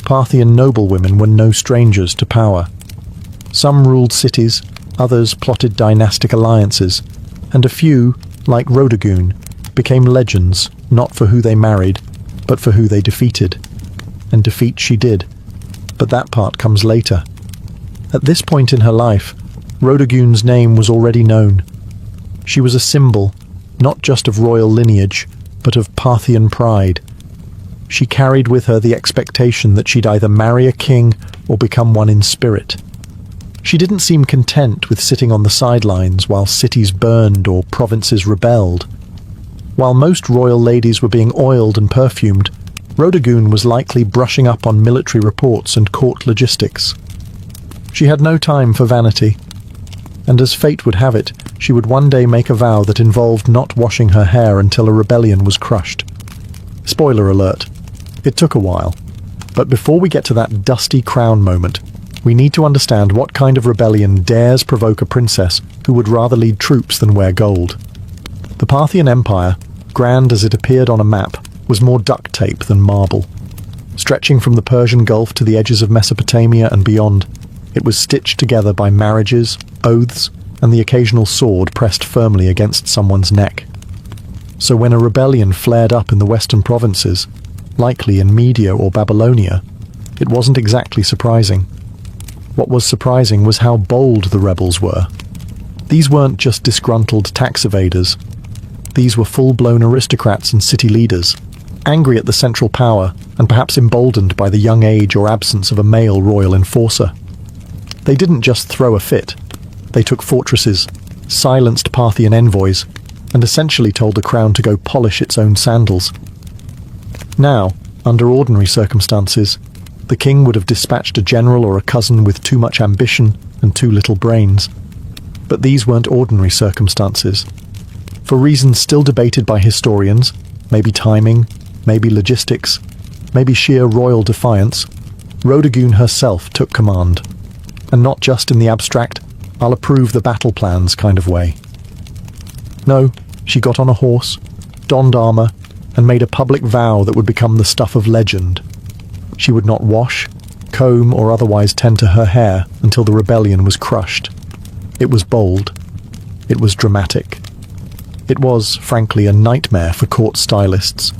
Parthian noblewomen were no strangers to power. Some ruled cities, others plotted dynastic alliances, and a few, like Rhodogun, became legends not for who they married, but for who they defeated. And defeat she did, but that part comes later. At this point in her life, Rhodogun's name was already known. She was a symbol, not just of royal lineage, but of Parthian pride. She carried with her the expectation that she'd either marry a king or become one in spirit. She didn't seem content with sitting on the sidelines while cities burned or provinces rebelled. While most royal ladies were being oiled and perfumed, Rhodogun was likely brushing up on military reports and court logistics. She had no time for vanity, and as fate would have it, she would one day make a vow that involved not washing her hair until a rebellion was crushed. Spoiler alert, it took a while, but before we get to that dusty crown moment, we need to understand what kind of rebellion dares provoke a princess who would rather lead troops than wear gold. The Parthian Empire, grand as it appeared on a map, was more duct tape than marble. Stretching from the Persian Gulf to the edges of Mesopotamia and beyond, it was stitched together by marriages, oaths, and the occasional sword pressed firmly against someone's neck. So when a rebellion flared up in the western provinces, likely in Media or Babylonia, it wasn't exactly surprising. What was surprising was how bold the rebels were. These weren't just disgruntled tax evaders. These were full-blown aristocrats and city leaders, angry at the central power and perhaps emboldened by the young age or absence of a male royal enforcer. They didn't just throw a fit. They took fortresses, silenced Parthian envoys, and essentially told the crown to go polish its own sandals. Now, under ordinary circumstances, the king would have dispatched a general or a cousin with too much ambition and too little brains. But these weren't ordinary circumstances. For reasons still debated by historians, maybe timing, maybe logistics, maybe sheer royal defiance, Rhodogun herself took command. And not just in the abstract, I'll approve the battle plans kind of way. No, she got on a horse, donned armour, and made a public vow that would become the stuff of legend. She would not wash, comb, or otherwise tend to her hair until the rebellion was crushed. It was bold. It was dramatic. It was, frankly, a nightmare for court stylists.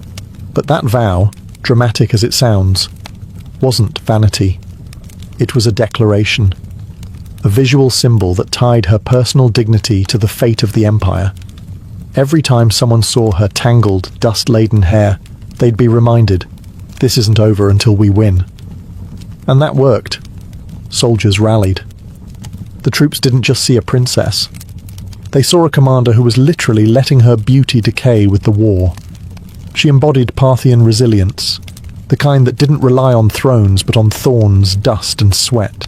But that vow, dramatic as it sounds, wasn't vanity. It was a declaration. A visual symbol that tied her personal dignity to the fate of the empire. Every time someone saw her tangled, dust-laden hair, they'd be reminded, this isn't over until we win. And that worked. Soldiers rallied. The troops didn't just see a princess. They saw a commander who was literally letting her beauty decay with the war. She embodied Parthian resilience, the kind that didn't rely on thrones but on thorns, dust and sweat.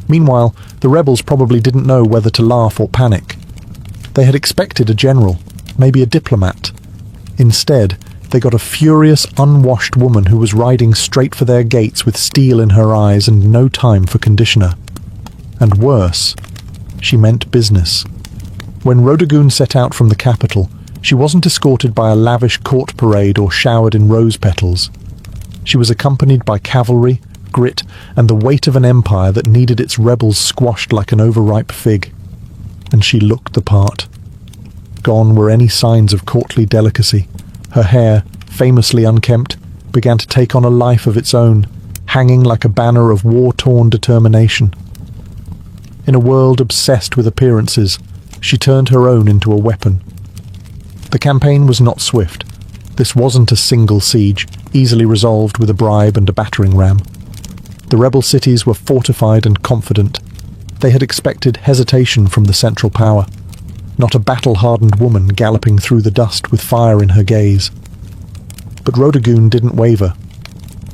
Meanwhile, the rebels probably didn't know whether to laugh or panic. They had expected a general, maybe a diplomat. Instead, they got a furious, unwashed woman who was riding straight for their gates with steel in her eyes and no time for conditioner. And worse, she meant business. When Rodagoon set out from the capital, she wasn't escorted by a lavish court parade or showered in rose petals. She was accompanied by cavalry, grit, and the weight of an empire that needed its rebels squashed like an overripe fig. And she looked the part. Gone were any signs of courtly delicacy. Her hair, famously unkempt, began to take on a life of its own, hanging like a banner of war-torn determination. In a world obsessed with appearances, she turned her own into a weapon. The campaign was not swift. This wasn't a single siege, easily resolved with a bribe and a battering ram. The rebel cities were fortified and confident. They had expected hesitation from the central power, not a battle-hardened woman galloping through the dust with fire in her gaze. But Rodagoon didn't waver.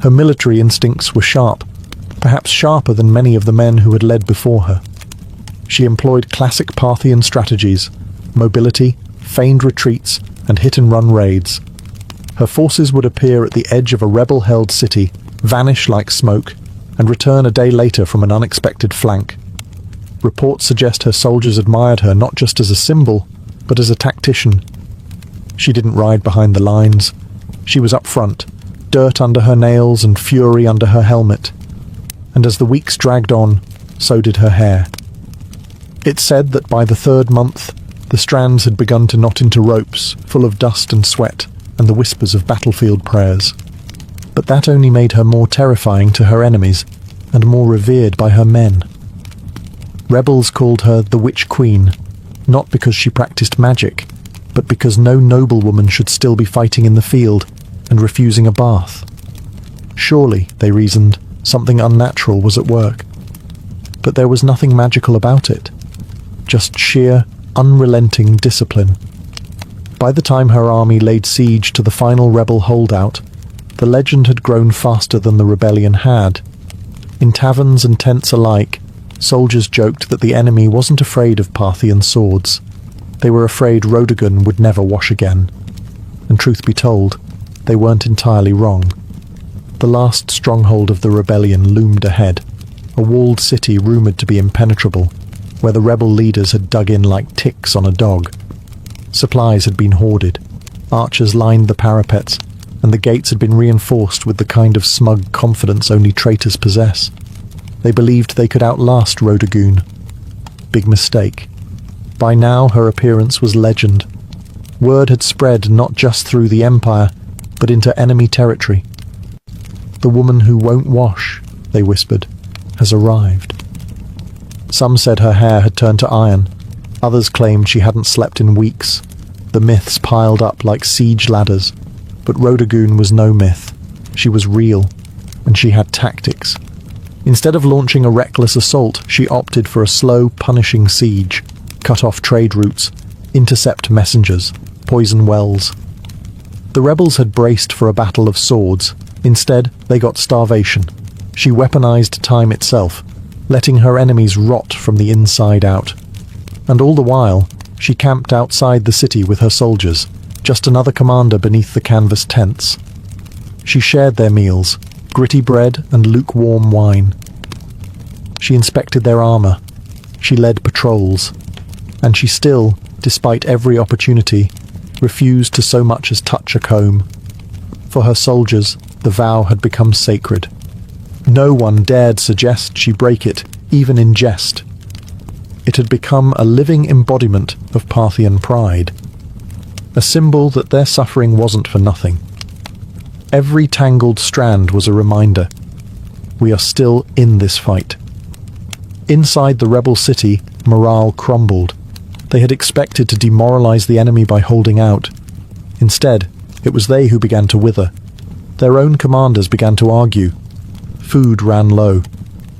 Her military instincts were sharp, perhaps sharper than many of the men who had led before her. She employed classic Parthian strategies, mobility, feigned retreats, and hit-and-run raids. Her forces would appear at the edge of a rebel-held city, vanish like smoke, and return a day later from an unexpected flank. Reports suggest her soldiers admired her not just as a symbol, but as a tactician. She didn't ride behind the lines. She was up front, dirt under her nails and fury under her helmet. And as the weeks dragged on, so did her hair. It's said that by the third month, the strands had begun to knot into ropes, full of dust and sweat, and the whispers of battlefield prayers. But that only made her more terrifying to her enemies, and more revered by her men. Rebels called her the Witch Queen, not because she practiced magic, but because no noblewoman should still be fighting in the field and refusing a bath. Surely, they reasoned, something unnatural was at work. But there was nothing magical about it, just sheer, unrelenting discipline. By the time her army laid siege to the final rebel holdout, the legend had grown faster than the rebellion had. In taverns and tents alike, soldiers joked that the enemy wasn't afraid of Parthian swords. They were afraid Rodagoon would never wash again. And truth be told, they weren't entirely wrong. The last stronghold of the rebellion loomed ahead, a walled city rumoured to be impenetrable, where the rebel leaders had dug in like ticks on a dog. Supplies had been hoarded, archers lined the parapets, and the gates had been reinforced with the kind of smug confidence only traitors possess. They believed they could outlast Rodagoon. Big mistake. By now her appearance was legend. Word had spread not just through the empire, but into enemy territory. The woman who won't wash, they whispered, has arrived. Some said her hair had turned to iron. Others claimed she hadn't slept in weeks. The myths piled up like siege ladders. But Rodagoon was no myth. She was real, and she had tactics. Instead of launching a reckless assault, she opted for a slow, punishing siege, cut off trade routes, intercept messengers, poison wells. The rebels had braced for a battle of swords. Instead, they got starvation. She weaponized time itself, letting her enemies rot from the inside out. And all the while, she camped outside the city with her soldiers, just another commander beneath the canvas tents. She shared their meals, gritty bread and lukewarm wine. She inspected their armour. She led patrols. And she still, despite every opportunity, refused to so much as touch a comb. For her soldiers, the vow had become sacred. No one dared suggest she break it, even in jest. It had become a living embodiment of Parthian pride. A symbol that their suffering wasn't for nothing. Every tangled strand was a reminder. We are still in this fight. Inside the rebel city, morale crumbled. They had expected to demoralize the enemy by holding out. Instead, it was they who began to wither. Their own commanders began to argue. Food ran low.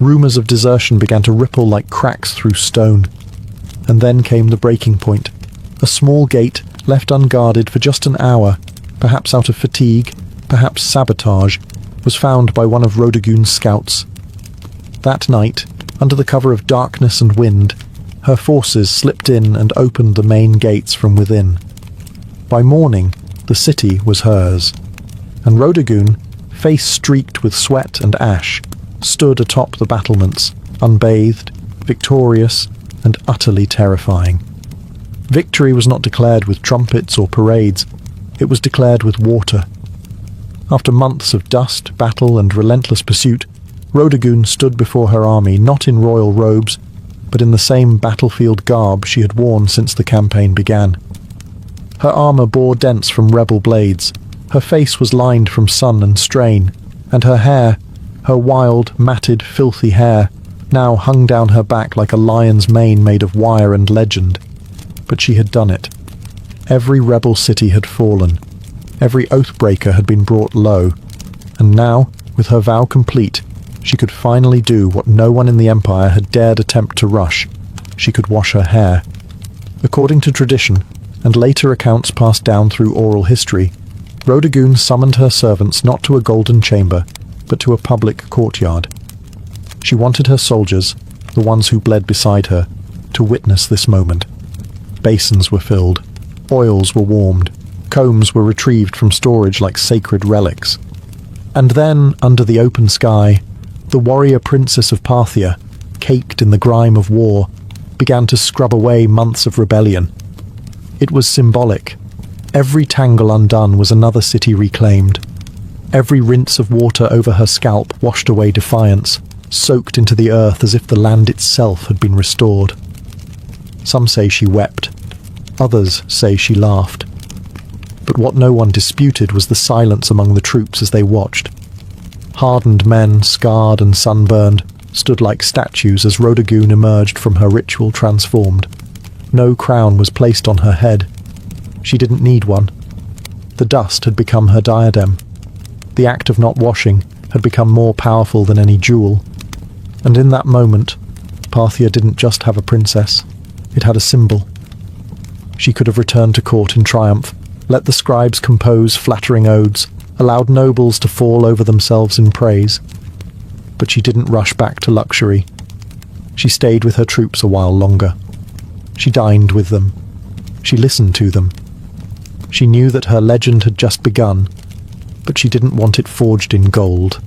Rumours of desertion began to ripple like cracks through stone. And then came the breaking point. A small gate, left unguarded for just an hour, perhaps out of fatigue, perhaps sabotage, was found by one of Rodagun's scouts. That night, under the cover of darkness and wind, her forces slipped in and opened the main gates from within. By morning, the city was hers, and Rodagun, face streaked with sweat and ash, stood atop the battlements, unbathed, victorious, and utterly terrifying. Victory was not declared with trumpets or parades, it was declared with water. After months of dust, battle, and relentless pursuit, Rodagun stood before her army not in royal robes, but in the same battlefield garb she had worn since the campaign began. Her armour bore dents from rebel blades, her face was lined from sun and strain, and her hair, her wild, matted, filthy hair, now hung down her back like a lion's mane made of wire and legend. But she had done it. Every rebel city had fallen. Every oathbreaker had been brought low. And now, with her vow complete, she could finally do what no one in the Empire had dared attempt to rush. She could wash her hair. According to tradition, and later accounts passed down through oral history, Rodagun summoned her servants not to a golden chamber, but to a public courtyard. She wanted her soldiers, the ones who bled beside her, to witness this moment. Basins were filled, oils were warmed, combs were retrieved from storage like sacred relics. And then, under the open sky, the warrior princess of Parthia, caked in the grime of war, began to scrub away months of rebellion. It was symbolic. Every tangle undone was another city reclaimed. Every rinse of water over her scalp washed away defiance, soaked into the earth as if the land itself had been restored. Some say she wept. Others say she laughed. But what no one disputed was the silence among the troops as they watched. Hardened men, scarred and sunburned, stood like statues as Rodagun emerged from her ritual transformed. No crown was placed on her head. She didn't need one. The dust had become her diadem. The act of not washing had become more powerful than any jewel. And in that moment, Parthia didn't just have a princess. It had a symbol. She could have returned to court in triumph, let the scribes compose flattering odes, allowed nobles to fall over themselves in praise. But she didn't rush back to luxury. She stayed with her troops a while longer. She dined with them. She listened to them. She knew that her legend had just begun, but she didn't want it forged in gold.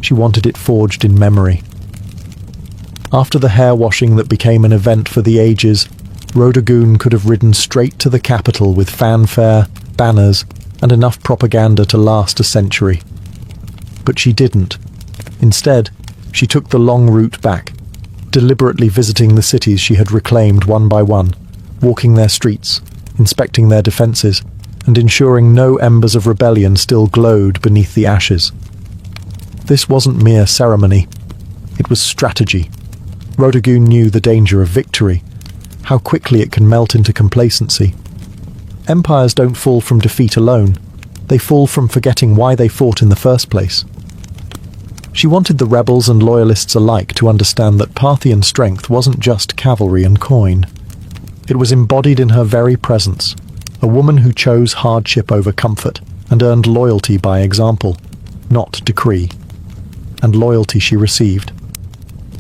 She wanted it forged in memory. After the hair washing that became an event for the ages, Rodagun could have ridden straight to the capital with fanfare, banners, and enough propaganda to last a century. But she didn't. Instead, she took the long route back, deliberately visiting the cities she had reclaimed one by one, walking their streets, inspecting their defences, and ensuring no embers of rebellion still glowed beneath the ashes. This wasn't mere ceremony. It was strategy. Rodagun knew the danger of victory, how quickly it can melt into complacency. Empires don't fall from defeat alone. They fall from forgetting why they fought in the first place. She wanted the rebels and loyalists alike to understand that Parthian strength wasn't just cavalry and coin. It was embodied in her very presence, a woman who chose hardship over comfort and earned loyalty by example, not decree. And loyalty she received.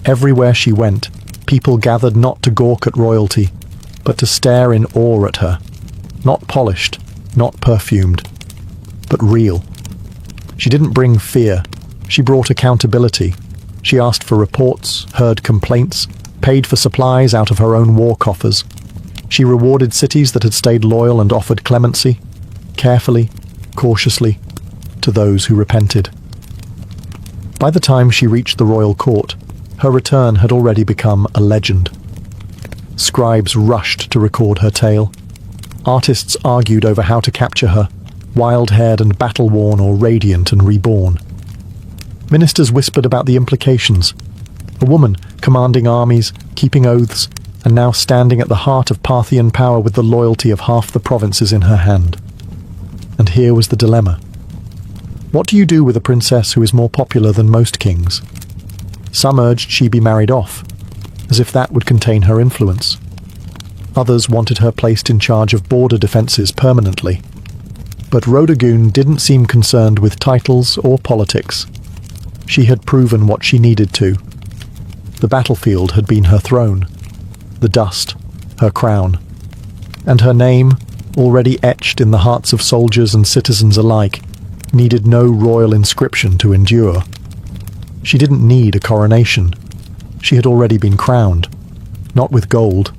Everywhere she went, people gathered not to gawk at royalty, but to stare in awe at her. Not polished, not perfumed, but real. She didn't bring fear. She brought accountability. She asked for reports, heard complaints, paid for supplies out of her own war coffers. She rewarded cities that had stayed loyal and offered clemency, carefully, cautiously, to those who repented. By the time she reached the royal court, her return had already become a legend. Scribes rushed to record her tale. Artists argued over how to capture her, wild-haired and battle-worn or radiant and reborn. Ministers whispered about the implications. A woman commanding armies, keeping oaths, and now standing at the heart of Parthian power with the loyalty of half the provinces in her hand. And here was the dilemma. What do you do with a princess who is more popular than most kings? Some urged she be married off, as if that would contain her influence. Others wanted her placed in charge of border defences permanently. But Rhodagoon didn't seem concerned with titles or politics. She had proven what she needed to. The battlefield had been her throne, the dust, her crown, and her name, already etched in the hearts of soldiers and citizens alike, needed no royal inscription to endure. She didn't need a coronation. She had already been crowned, not with gold,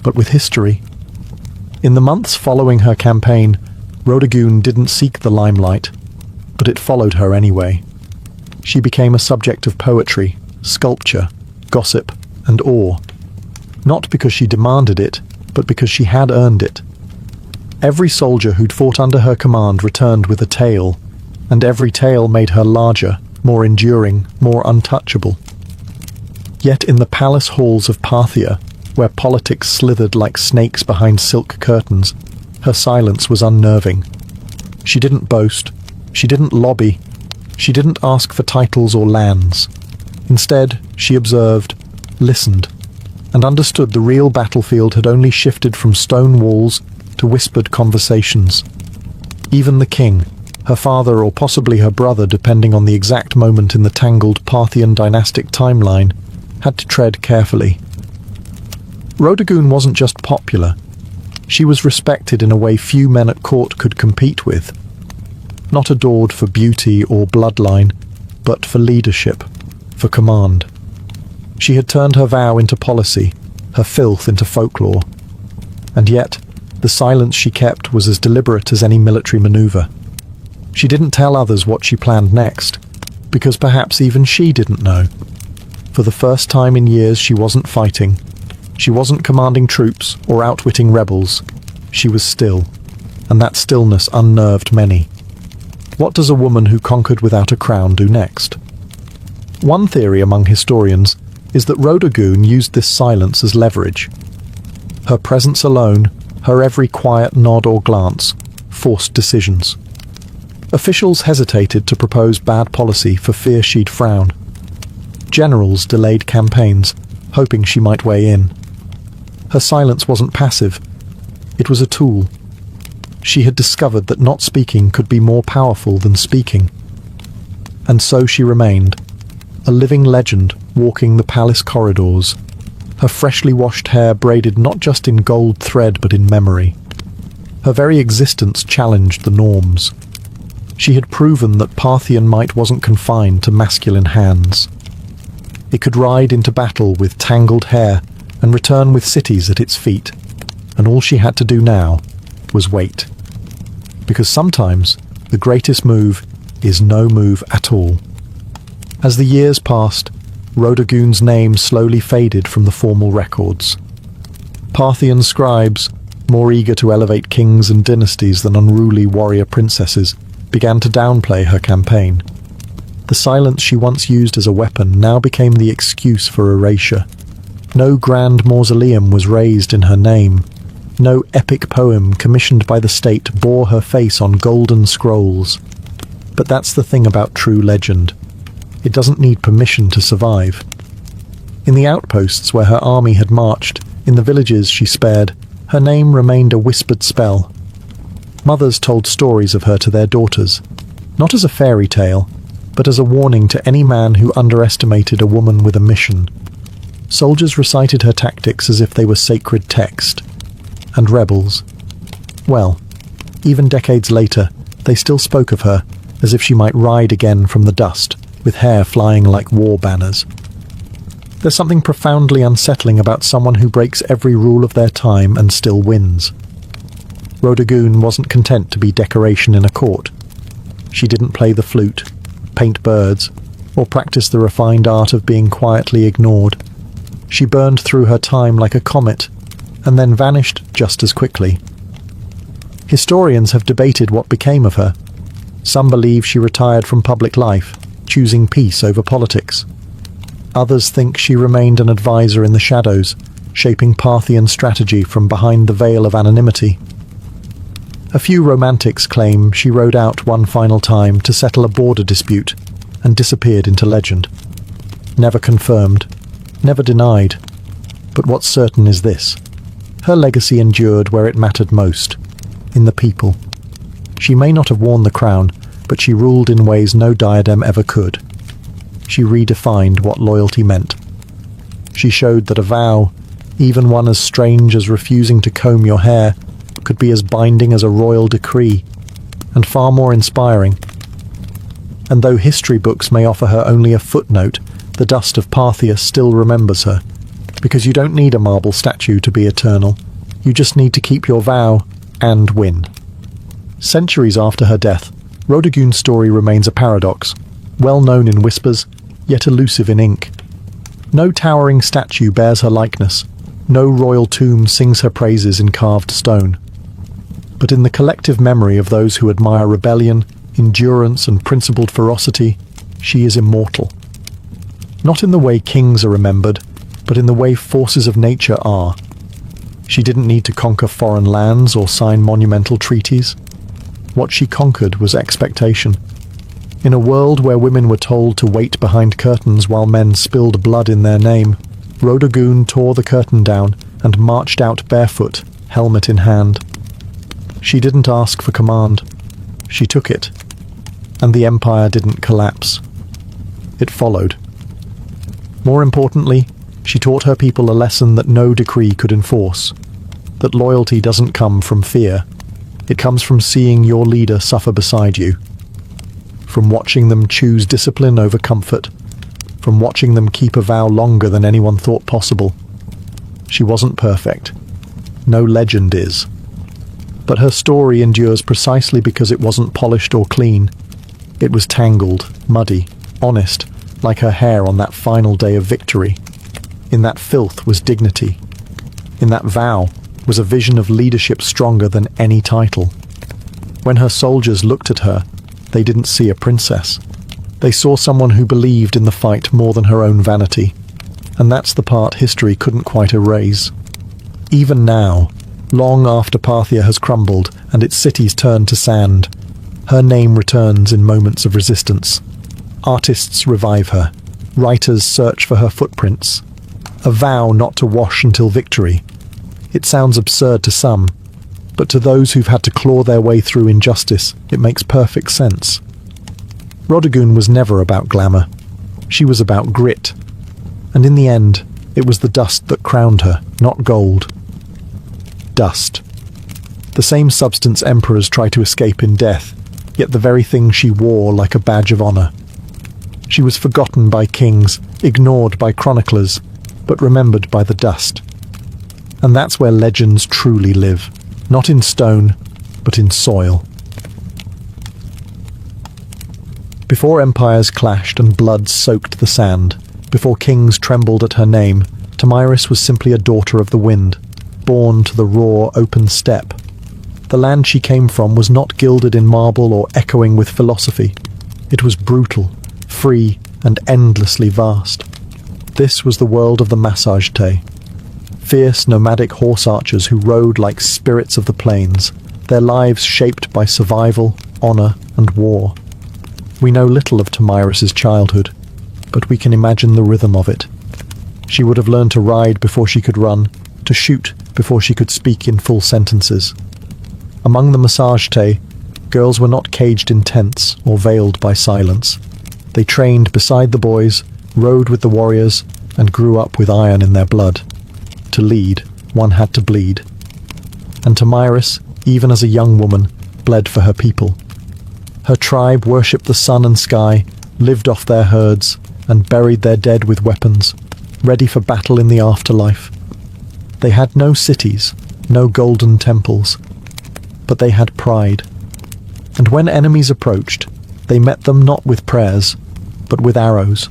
but with history. In the months following her campaign, Rhodagoon didn't seek the limelight, but it followed her anyway. She became a subject of poetry, sculpture, gossip, and awe. Not because she demanded it, but because she had earned it. Every soldier who'd fought under her command returned with a tale, and every tale made her larger, more enduring, more untouchable. Yet in the palace halls of Parthia, where politics slithered like snakes behind silk curtains, her silence was unnerving. She didn't boast, she didn't lobby, she didn't ask for titles or lands. Instead, she observed, listened, and understood the real battlefield had only shifted from stone walls to whispered conversations. Even the king, her father or possibly her brother depending on the exact moment in the tangled Parthian dynastic timeline, had to tread carefully. Rhodagoon wasn't just popular. She was respected in a way few men at court could compete with. Not adored for beauty or bloodline, but for leadership, for command. She had turned her vow into policy, her filth into folklore. And yet, the silence she kept was as deliberate as any military maneuver. She didn't tell others what she planned next, because perhaps even she didn't know. For the first time in years, she wasn't fighting. She wasn't commanding troops or outwitting rebels. She was still, and that stillness unnerved many. What does a woman who conquered without a crown do next? One theory among historians is that Rhodagoon used this silence as leverage. Her presence alone, her every quiet nod or glance, forced decisions. Officials hesitated to propose bad policy for fear she'd frown. Generals delayed campaigns, hoping she might weigh in. Her silence wasn't passive. It was a tool. She had discovered that not speaking could be more powerful than speaking. And so she remained, a living legend walking the palace corridors, her freshly washed hair braided not just in gold thread but in memory. Her very existence challenged the norms. She had proven that Parthian might wasn't confined to masculine hands. It could ride into battle with tangled hair and return with cities at its feet, and all she had to do now was wait. Because sometimes the greatest move is no move at all. As the years passed, Rhodagoon's name slowly faded from the formal records. Parthian scribes, more eager to elevate kings and dynasties than unruly warrior princesses, began to downplay her campaign. The silence she once used as a weapon now became the excuse for erasure. No grand mausoleum was raised in her name. No epic poem commissioned by the state bore her face on golden scrolls. But that's the thing about true legend. It doesn't need permission to survive. In the outposts where her army had marched, in the villages she spared, her name remained a whispered spell. Mothers told stories of her to their daughters, not as a fairy tale, but as a warning to any man who underestimated a woman with a mission. Soldiers recited her tactics as if they were sacred text. And rebels, well, even decades later, they still spoke of her as if she might ride again from the dust, with hair flying like war banners. There's something profoundly unsettling about someone who breaks every rule of their time and still wins. Rhodagoon wasn't content to be decoration in a court. She didn't play the flute, paint birds, or practice the refined art of being quietly ignored. She burned through her time like a comet, and then vanished just as quickly. Historians have debated what became of her. Some believe she retired from public life, choosing peace over politics. Others think she remained an advisor in the shadows, shaping Parthian strategy from behind the veil of anonymity. A few romantics claim she rode out one final time to settle a border dispute and disappeared into legend. Never confirmed, never denied. But what's certain is this: her legacy endured where it mattered most, in the people. She may not have worn the crown, but she ruled in ways no diadem ever could. She redefined what loyalty meant. She showed that a vow, even one as strange as refusing to comb your hair, could be as binding as a royal decree, and far more inspiring. And though history books may offer her only a footnote, the dust of Parthia still remembers her, because you don't need a marble statue to be eternal. You just need to keep your vow and win. Centuries after her death, Rodogun's story remains a paradox, well known in whispers, yet elusive in ink. No towering statue bears her likeness, no royal tomb sings her praises in carved stone. But in the collective memory of those who admire rebellion, endurance and principled ferocity, she is immortal. Not in the way kings are remembered, but in the way forces of nature are. She didn't need to conquer foreign lands or sign monumental treaties. What she conquered was expectation. In a world where women were told to wait behind curtains while men spilled blood in their name, Rodogun tore the curtain down and marched out barefoot, helmet in hand. She didn't ask for command. She took it. And the empire didn't collapse. It followed. More importantly, she taught her people a lesson that no decree could enforce. That loyalty doesn't come from fear. It comes from seeing your leader suffer beside you. From watching them choose discipline over comfort. From watching them keep a vow longer than anyone thought possible. She wasn't perfect. No legend is. But her story endures precisely because it wasn't polished or clean. It was tangled, muddy, honest, like her hair on that final day of victory. In that filth was dignity. In that vow was a vision of leadership stronger than any title. When her soldiers looked at her, they didn't see a princess. They saw someone who believed in the fight more than her own vanity. And that's the part history couldn't quite erase. Even now, long after Parthia has crumbled and its cities turned to sand, her name returns in moments of resistance. Artists revive her. Writers search for her footprints. A vow not to wash until victory. It sounds absurd to some, but to those who've had to claw their way through injustice, it makes perfect sense. Rodogun was never about glamour. She was about grit. And in the end, it was the dust that crowned her, not gold. Dust. The same substance emperors try to escape in death, yet the very thing she wore like a badge of honor. She was forgotten by kings, ignored by chroniclers, but remembered by the dust. And that's where legends truly live, not in stone, but in soil. Before empires clashed and blood soaked the sand, before kings trembled at her name, Tomyris was simply a daughter of the wind, born to the raw, open steppe. The land she came from was not gilded in marble or echoing with philosophy. It was brutal, free, and endlessly vast. This was the world of the Massagetae, fierce nomadic horse archers who rode like spirits of the plains, their lives shaped by survival, honor, and war. We know little of Tomyris's childhood, but we can imagine the rhythm of it. She would have learned to ride before she could run, to shoot before she could speak in full sentences. Among the Massagetae, girls were not caged in tents or veiled by silence. They trained beside the boys, rode with the warriors, and grew up with iron in their blood. To lead, one had to bleed. And Tomyris, even as a young woman, bled for her people. Her tribe worshipped the sun and sky, lived off their herds, and buried their dead with weapons, ready for battle in the afterlife. They had no cities, no golden temples, but they had pride. And when enemies approached, they met them not with prayers, but with arrows.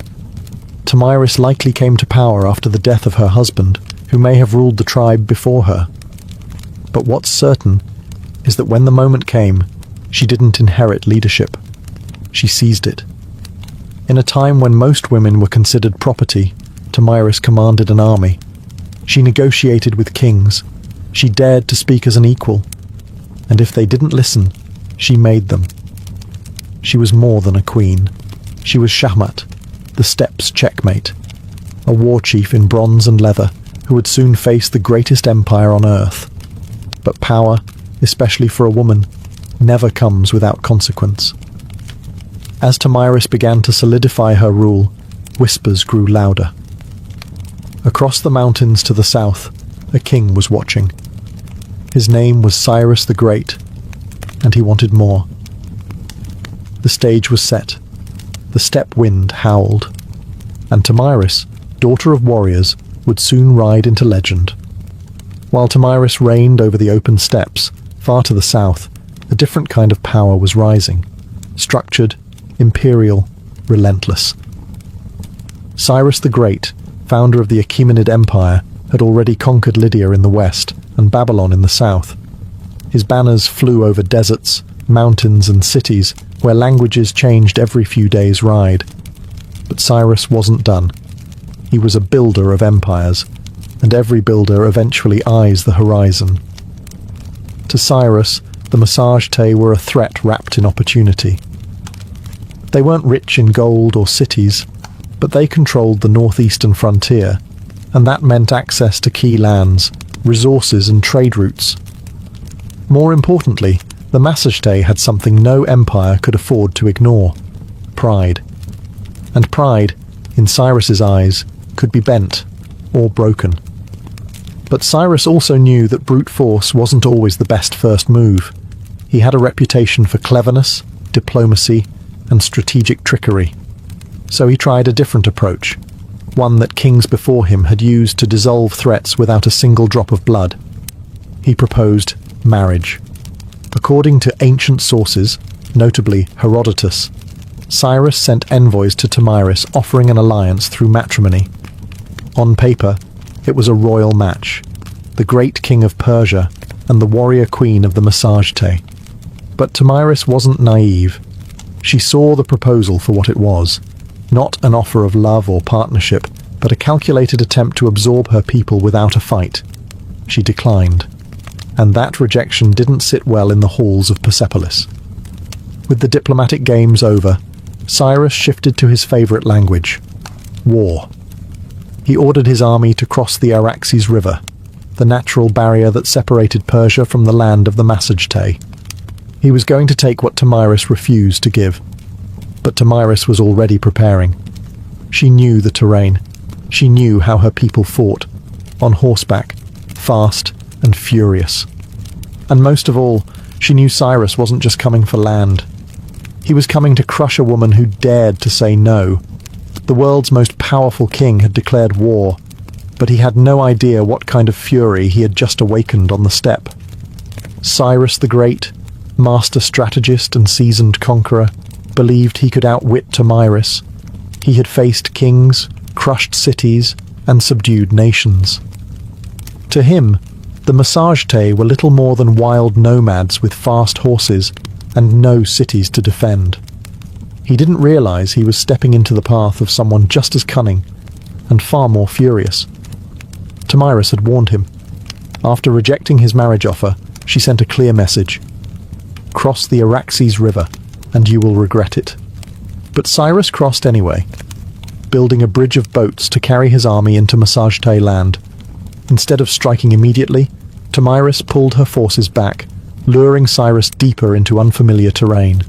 Tomyris likely came to power after the death of her husband, who may have ruled the tribe before her. But what's certain is that when the moment came, she didn't inherit leadership. She seized it. In a time when most women were considered property, Tomyris commanded an army. She negotiated with kings. She dared to speak as an equal. And if they didn't listen, she made them. She was more than a queen. She was Shahmat, the steppes' checkmate, a war chief in bronze and leather who would soon face the greatest empire on earth. But power, especially for a woman, never comes without consequence. As Tomyris began to solidify her rule, whispers grew louder. Across the mountains to the south, a king was watching. His name was Cyrus the Great, and he wanted more. The stage was set. The steppe wind howled, and Tomyris, daughter of warriors, would soon ride into legend. While Tomyris reigned over the open steppes, far to the south, a different kind of power was rising. Structured, imperial, relentless. Cyrus the Great, founder of the Achaemenid Empire, had already conquered Lydia in the west and Babylon in the south. His banners flew over deserts, mountains and cities where languages changed every few days' ride. But Cyrus wasn't done. He was a builder of empires, and every builder eventually eyes the horizon. To Cyrus, the Massagetæ were a threat wrapped in opportunity. They weren't rich in gold or cities, but they controlled the northeastern frontier, and that meant access to key lands, resources and trade routes. More importantly, the Massagetæ had something no empire could afford to ignore: pride. And pride, in Cyrus's eyes, could be bent or broken. But Cyrus also knew that brute force wasn't always the best first move. He had a reputation for cleverness, diplomacy, and strategic trickery. So he tried a different approach, one that kings before him had used to dissolve threats without a single drop of blood. He proposed marriage. According to ancient sources, notably Herodotus, Cyrus sent envoys to Tomyris offering an alliance through matrimony. On paper, it was a royal match, the great king of Persia and the warrior queen of the Massagetæ. But Tomyris wasn't naive. She saw the proposal for what it was, not an offer of love or partnership, but a calculated attempt to absorb her people without a fight. She declined, and that rejection didn't sit well in the halls of Persepolis. With the diplomatic games over, Cyrus shifted to his favorite language: war. He ordered his army to cross the Araxes River, the natural barrier that separated Persia from the land of the Massagetæ. He was going to take what Tomyris refused to give. But Tomyris was already preparing. She knew the terrain. She knew how her people fought, on horseback, fast and furious. And most of all, she knew Cyrus wasn't just coming for land. He was coming to crush a woman who dared to say no. The world's most powerful king had declared war, but he had no idea what kind of fury he had just awakened on the steppe. Cyrus the Great, master strategist and seasoned conqueror, believed he could outwit Tomyris. He had faced kings, crushed cities, and subdued nations. To him, the Massagetæ were little more than wild nomads with fast horses and no cities to defend. He didn't realize he was stepping into the path of someone just as cunning and far more furious. Tomyris had warned him. After rejecting his marriage offer, she sent a clear message: cross the Araxes River, and you will regret it. But Cyrus crossed anyway, building a bridge of boats to carry his army into Massagetæ land. Instead of striking immediately, Tomyris pulled her forces back, luring Cyrus deeper into unfamiliar terrain.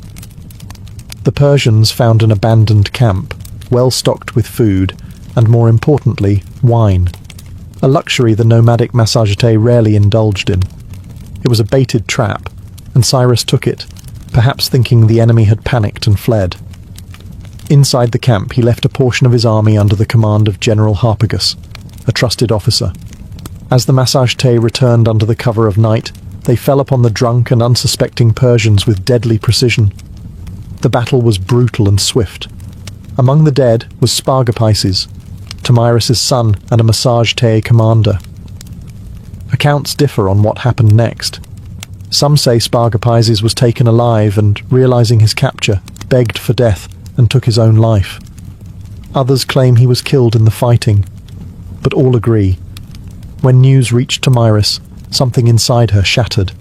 The Persians found an abandoned camp, well stocked with food, and more importantly, wine, a luxury the nomadic Massagetæ rarely indulged in. It was a baited trap, and Cyrus took it, perhaps thinking the enemy had panicked and fled. Inside the camp, he left a portion of his army under the command of General Harpagus, a trusted officer. As the Massagetæ returned under the cover of night, they fell upon the drunk and unsuspecting Persians with deadly precision. The battle was brutal and swift. Among the dead was Spargapises, Tomyris' son and a Massagetæ commander. Accounts differ on what happened next. Some say Spargapises was taken alive and, realizing his capture, begged for death and took his own life. Others claim he was killed in the fighting, but all agree. When news reached Tomyris, something inside her shattered,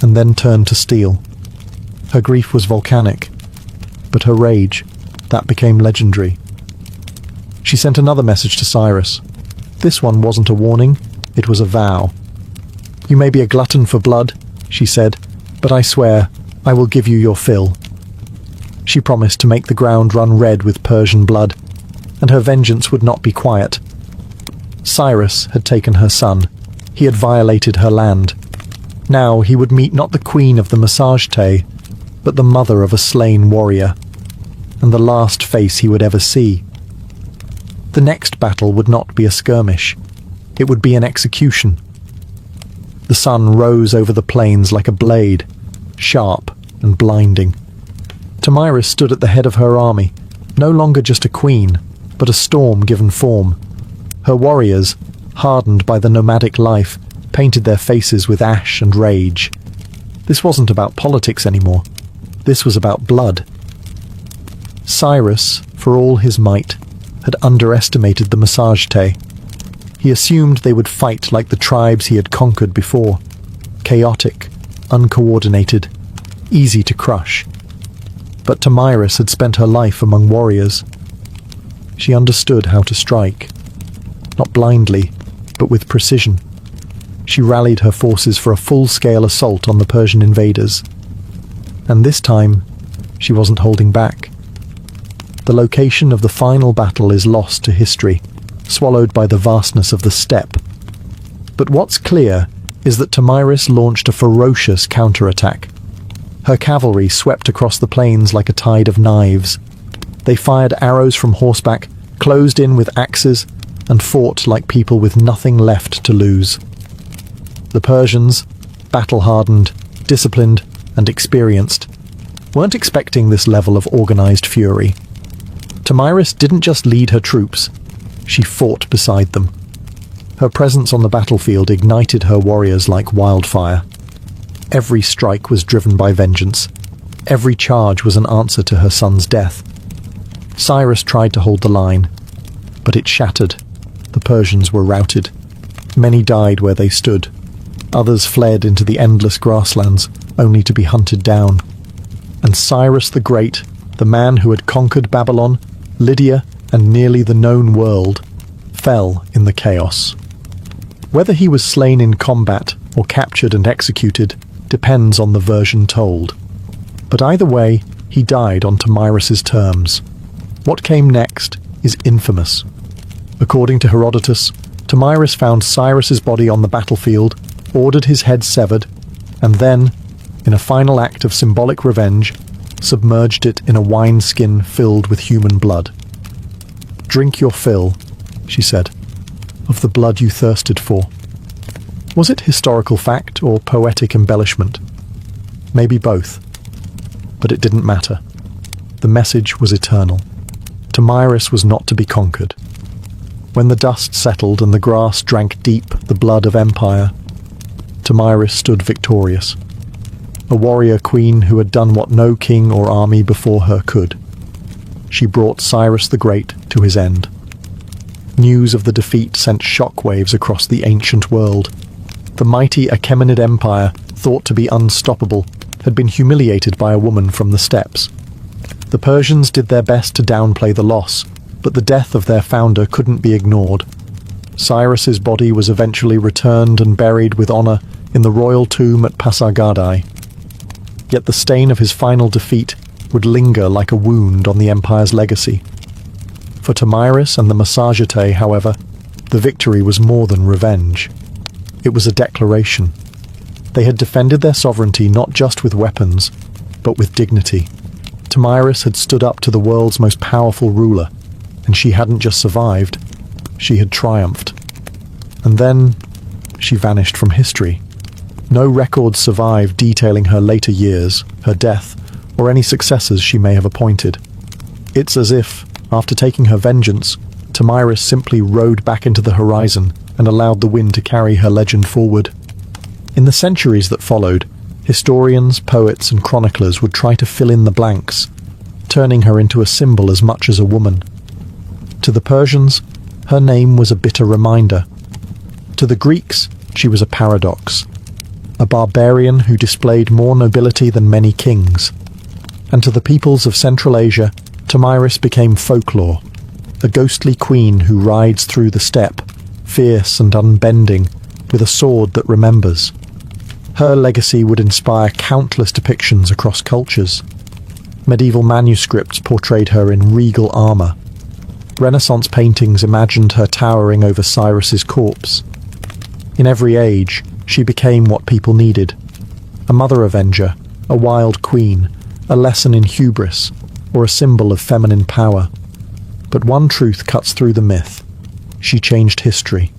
and then turned to steel. Her grief was volcanic, but her rage, that became legendary. She sent another message to Cyrus. This one wasn't a warning, it was a vow. "You may be a glutton for blood," she said, "but I swear, I will give you your fill." She promised to make the ground run red with Persian blood, and her vengeance would not be quiet. Cyrus had taken her son. He had violated her land. Now he would meet not the queen of the massage tey, but the mother of a slain warrior, and the last face he would ever see. The next battle would not be a skirmish. It would be an execution. The sun rose over the plains like a blade, sharp and blinding. Tomyris stood at the head of her army, no longer just a queen, but a storm given form. Her warriors, hardened by the nomadic life, painted their faces with ash and rage. This wasn't about politics anymore. This was about blood. Cyrus, for all his might, had underestimated the massage tey. He assumed they would fight like the tribes he had conquered before, chaotic, uncoordinated, easy to crush. But Tomyris had spent her life among warriors. She understood how to strike, not blindly, but with precision. She rallied her forces for a full-scale assault on the Persian invaders. And this time, she wasn't holding back. The location of the final battle is lost to history, swallowed by the vastness of the steppe. But what's clear is that Tomyris launched a ferocious counterattack. Her cavalry swept across the plains like a tide of knives. They fired arrows from horseback, closed in with axes, and fought like people with nothing left to lose. The Persians, battle-hardened, disciplined, and experienced, weren't expecting this level of organized fury. Tomyris didn't just lead her troops, she fought beside them. Her presence on the battlefield ignited her warriors like wildfire. Every strike was driven by vengeance. Every charge was an answer to her son's death. Cyrus tried to hold the line, but it shattered. The Persians were routed. Many died where they stood. Others fled into the endless grasslands, only to be hunted down. And Cyrus the Great, the man who had conquered Babylon, Lydia, and nearly the known world, fell in the chaos. Whether he was slain in combat or captured and executed depends on the version told. But either way, he died on Tomyris's terms. What came next is infamous. According to Herodotus, Tomyris found Cyrus's body on the battlefield, ordered his head severed, and then, in a final act of symbolic revenge, submerged it in a wineskin filled with human blood. "Drink your fill," she said, "of the blood you thirsted for." Was it historical fact or poetic embellishment? Maybe both. But it didn't matter. The message was eternal. Tomyris was not to be conquered. When the dust settled and the grass drank deep the blood of empire, Tomyris stood victorious. A warrior queen who had done what no king or army before her could. She brought Cyrus the Great to his end. News of the defeat sent shockwaves across the ancient world. The mighty Achaemenid Empire, thought to be unstoppable, had been humiliated by a woman from the steppes. The Persians did their best to downplay the loss, but the death of their founder couldn't be ignored. Cyrus's body was eventually returned and buried with honor in the royal tomb at Pasargadae. Yet the stain of his final defeat would linger like a wound on the empire's legacy. For Tomyris and the Massagetei, however, the victory was more than revenge. It was a declaration. They had defended their sovereignty not just with weapons, but with dignity. Tomyris had stood up to the world's most powerful ruler, and she hadn't just survived, she had triumphed. And then she vanished from history. No records survive detailing her later years, her death, or any successors she may have appointed. It's as if, after taking her vengeance, Tomyris simply rode back into the horizon and allowed the wind to carry her legend forward. In the centuries that followed, historians, poets, and chroniclers would try to fill in the blanks, turning her into a symbol as much as a woman. To the Persians, her name was a bitter reminder. To the Greeks, she was a paradox, a barbarian who displayed more nobility than many kings. And to the peoples of Central Asia, Tomyris became folklore, a ghostly queen who rides through the steppe, fierce and unbending, with a sword that remembers. Her legacy would inspire countless depictions across cultures. Medieval manuscripts portrayed her in regal armor. Renaissance paintings imagined her towering over Cyrus's corpse. In every age, she became what people needed: a mother avenger, a wild queen, a lesson in hubris, or a symbol of feminine power. But one truth cuts through the myth: she changed history.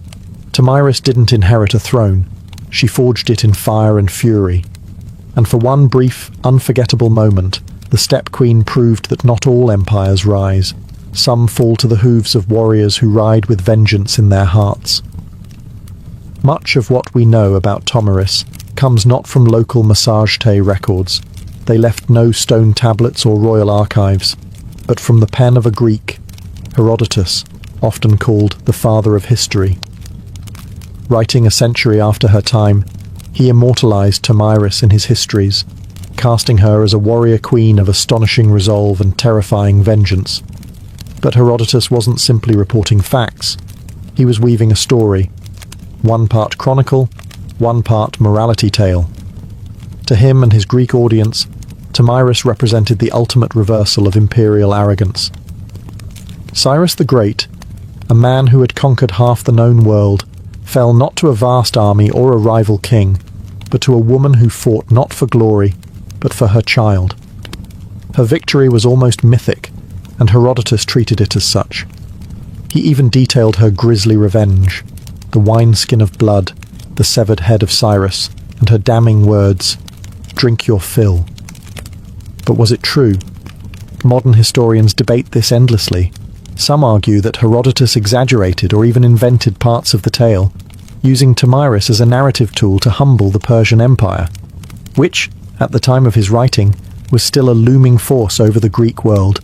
Tomyris didn't inherit a throne, she forged it in fire and fury. And for one brief, unforgettable moment, the Steppe Queen proved that not all empires rise. Some fall to the hooves of warriors who ride with vengeance in their hearts. Much of what we know about Tomyris comes not from local Massageté records. They left no stone tablets or royal archives, but from the pen of a Greek, Herodotus, often called the father of history. Writing a century after her time, he immortalized Tomyris in his histories, casting her as a warrior queen of astonishing resolve and terrifying vengeance. But Herodotus wasn't simply reporting facts. He was weaving a story, one part chronicle, one part morality tale. To him and his Greek audience, Tomyris represented the ultimate reversal of imperial arrogance. Cyrus the Great, a man who had conquered half the known world, fell not to a vast army or a rival king, but to a woman who fought not for glory, but for her child. Her victory was almost mythic, and Herodotus treated it as such. He even detailed her grisly revenge: the wineskin of blood, the severed head of Cyrus, and her damning words, "Drink your fill." But was it true? Modern historians debate this endlessly. Some argue that Herodotus exaggerated or even invented parts of the tale, using Tomyris as a narrative tool to humble the Persian Empire, which, at the time of his writing, was still a looming force over the Greek world.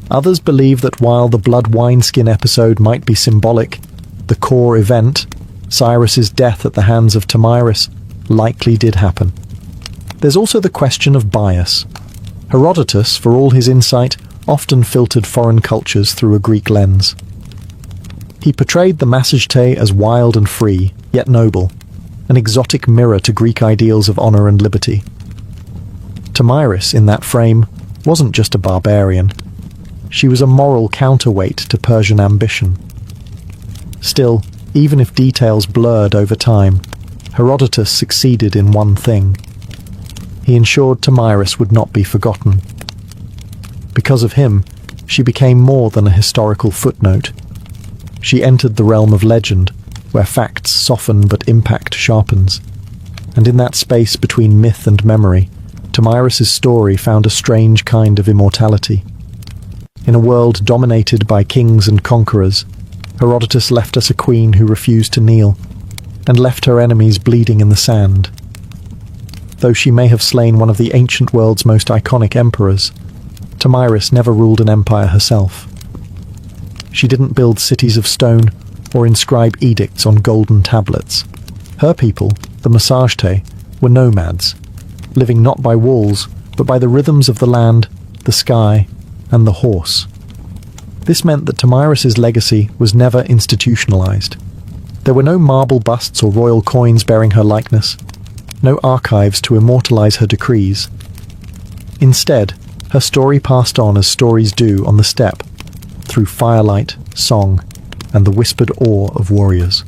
Others believe that while the blood wineskin episode might be symbolic, the core event, Cyrus's death at the hands of Tomyris, likely did happen. There's also the question of bias. Herodotus, for all his insight, often filtered foreign cultures through a Greek lens. He portrayed the Massageté as wild and free, yet noble, an exotic mirror to Greek ideals of honor and liberty. Tomyris, in that frame, wasn't just a barbarian. She was a moral counterweight to Persian ambition. Still, even if details blurred over time, Herodotus succeeded in one thing. He ensured Tomyris would not be forgotten. Because of him, she became more than a historical footnote. She entered the realm of legend, where facts soften but impact sharpens. And in that space between myth and memory, Tomyris's story found a strange kind of immortality. In a world dominated by kings and conquerors, Herodotus left us a queen who refused to kneel, and left her enemies bleeding in the sand. Though she may have slain one of the ancient world's most iconic emperors, Tomyris never ruled an empire herself. She didn't build cities of stone or inscribe edicts on golden tablets. Her people, the Massageté, were nomads, living not by walls, but by the rhythms of the land, the sky, and the horse. This meant that Tomyris's legacy was never institutionalized. There were no marble busts or royal coins bearing her likeness, no archives to immortalize her decrees. Instead, her story passed on as stories do on the steppe, through firelight, song, and the whispered awe of warriors.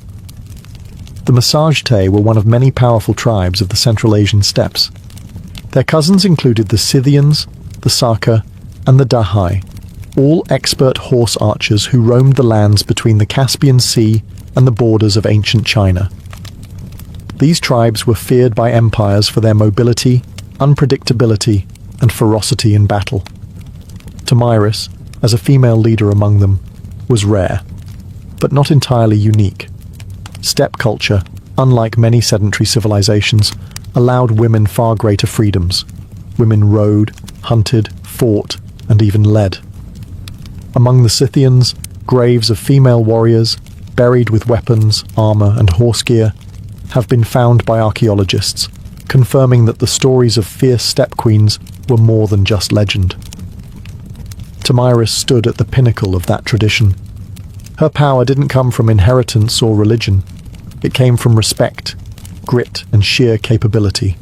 The Massageté were one of many powerful tribes of the Central Asian steppes. Their cousins included the Scythians, the Saka, and the Dahai, all expert horse archers who roamed the lands between the Caspian Sea and the borders of ancient China. These tribes were feared by empires for their mobility, unpredictability, and ferocity in battle. Tomyris, as a female leader among them, was rare, but not entirely unique. Steppe culture, unlike many sedentary civilizations, allowed women far greater freedoms. Women rode, hunted, fought, and even led. Among the Scythians, graves of female warriors, buried with weapons, armor, and horse gear, have been found by archaeologists, confirming that the stories of fierce steppe queens were more than just legend. Tomyris stood at the pinnacle of that tradition. Her power didn't come from inheritance or religion. It came from respect, grit and sheer capability.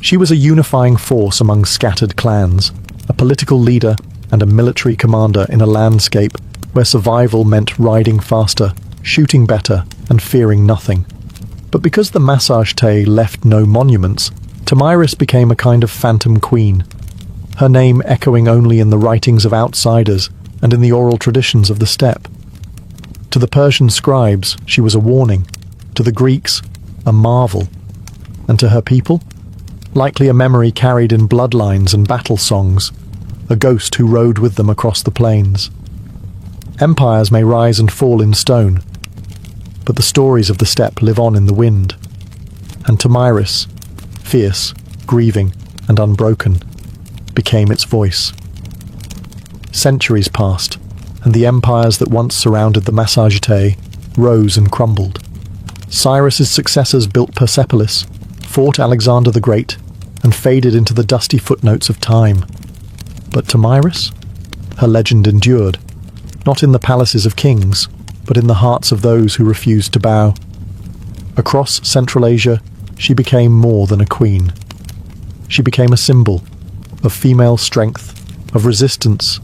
She was a unifying force among scattered clans, a political leader and a military commander in a landscape where survival meant riding faster, shooting better, and fearing nothing. But because the massage tale left no monuments, Tomyris became a kind of phantom queen, her name echoing only in the writings of outsiders and in the oral traditions of the steppe. To the Persian scribes, she was a warning, to the Greeks, a marvel, and to her people, likely a memory carried in bloodlines and battle songs, a ghost who rode with them across the plains. Empires may rise and fall in stone, but the stories of the steppe live on in the wind. And Tomyris, fierce, grieving, and unbroken, became its voice. Centuries passed, and the empires that once surrounded the Massagetae rose and crumbled. Cyrus's successors built Persepolis, fought Alexander the Great, and faded into the dusty footnotes of time. But Tomyris? Her legend endured, not in the palaces of kings, but in the hearts of those who refused to bow. Across Central Asia, she became more than a queen. She became a symbol of female strength, of resistance,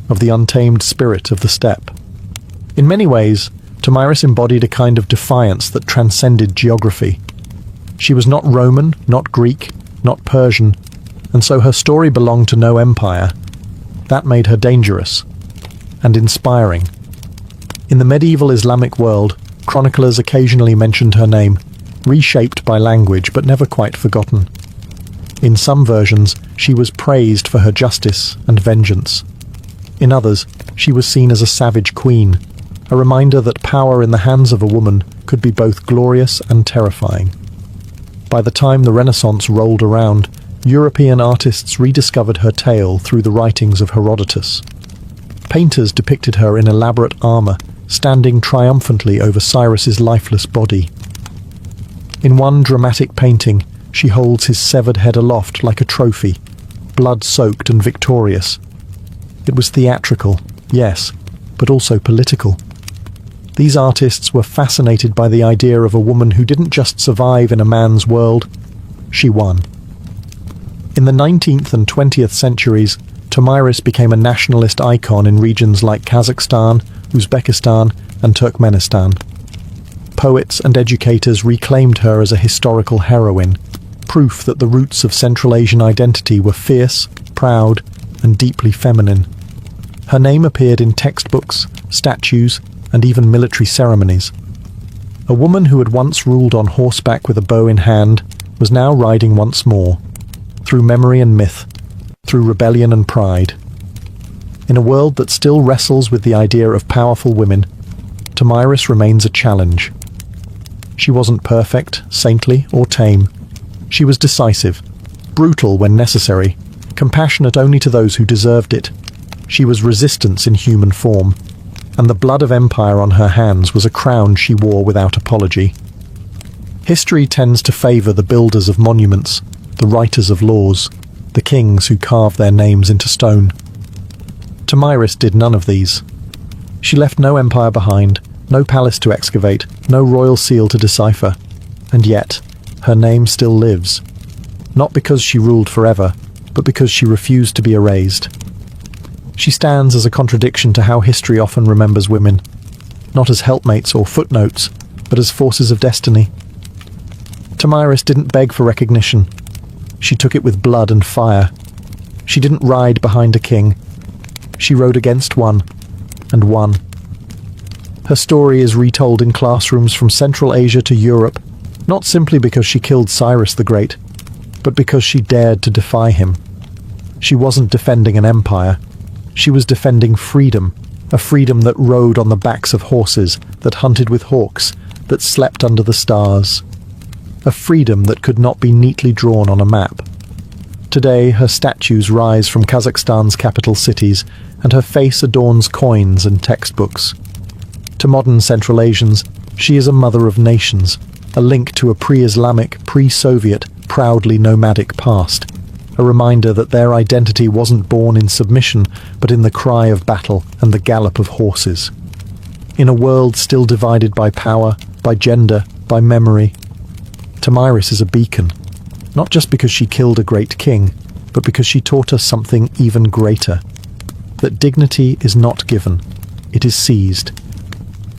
of the untamed spirit of the steppe. In many ways, Tomyris embodied a kind of defiance that transcended geography. She was not Roman, not Greek, not Persian, and so her story belonged to no empire. That made her dangerous and inspiring. In the medieval Islamic world, chroniclers occasionally mentioned her name, reshaped by language but never quite forgotten. In some versions, she was praised for her justice and vengeance. In others, she was seen as a savage queen, a reminder that power in the hands of a woman could be both glorious and terrifying. By the time the Renaissance rolled around, European artists rediscovered her tale through the writings of Herodotus. Painters depicted her in elaborate armor, standing triumphantly over Cyrus's lifeless body. In one dramatic painting, she holds his severed head aloft like a trophy, blood-soaked and victorious. It was theatrical, yes, but also political. These artists were fascinated by the idea of a woman who didn't just survive in a man's world, she won. In the 19th and 20th centuries, Tomyris became a nationalist icon in regions like Kazakhstan, Uzbekistan, and Turkmenistan. Poets and educators reclaimed her as a historical heroine, proof that the roots of Central Asian identity were fierce, proud, and deeply feminine. Her name appeared in textbooks, statues, and even military ceremonies. A woman who had once ruled on horseback with a bow in hand was now riding once more, through memory and myth, through rebellion and pride. In a world that still wrestles with the idea of powerful women, Tomyris remains a challenge. She wasn't perfect, saintly, or tame. She was decisive, brutal when necessary, compassionate only to those who deserved it. She was resistance in human form, and the blood of empire on her hands was a crown she wore without apology. History tends to favour the builders of monuments, the writers of laws, the kings who carve their names into stone. Tomyris did none of these. She left no empire behind, no palace to excavate, no royal seal to decipher, and yet her name still lives. Not because she ruled forever, but because she refused to be erased. She stands as a contradiction to how history often remembers women, not as helpmates or footnotes, but as forces of destiny. Tomyris didn't beg for recognition. She took it with blood and fire. She didn't ride behind a king. She rode against one, and won. Her story is retold in classrooms from Central Asia to Europe, not simply because she killed Cyrus the Great, but because she dared to defy him. She wasn't defending an empire. She was defending freedom, a freedom that rode on the backs of horses, that hunted with hawks, that slept under the stars. A freedom that could not be neatly drawn on a map. Today, her statues rise from Kazakhstan's capital cities, and her face adorns coins and textbooks. To modern Central Asians, she is a mother of nations, a link to a pre-Islamic, pre-Soviet, proudly nomadic past, a reminder that their identity wasn't born in submission, but in the cry of battle and the gallop of horses. In a world still divided by power, by gender, by memory, Tamiris is a beacon, not just because she killed a great king, but because she taught us something even greater. That dignity is not given, it is seized.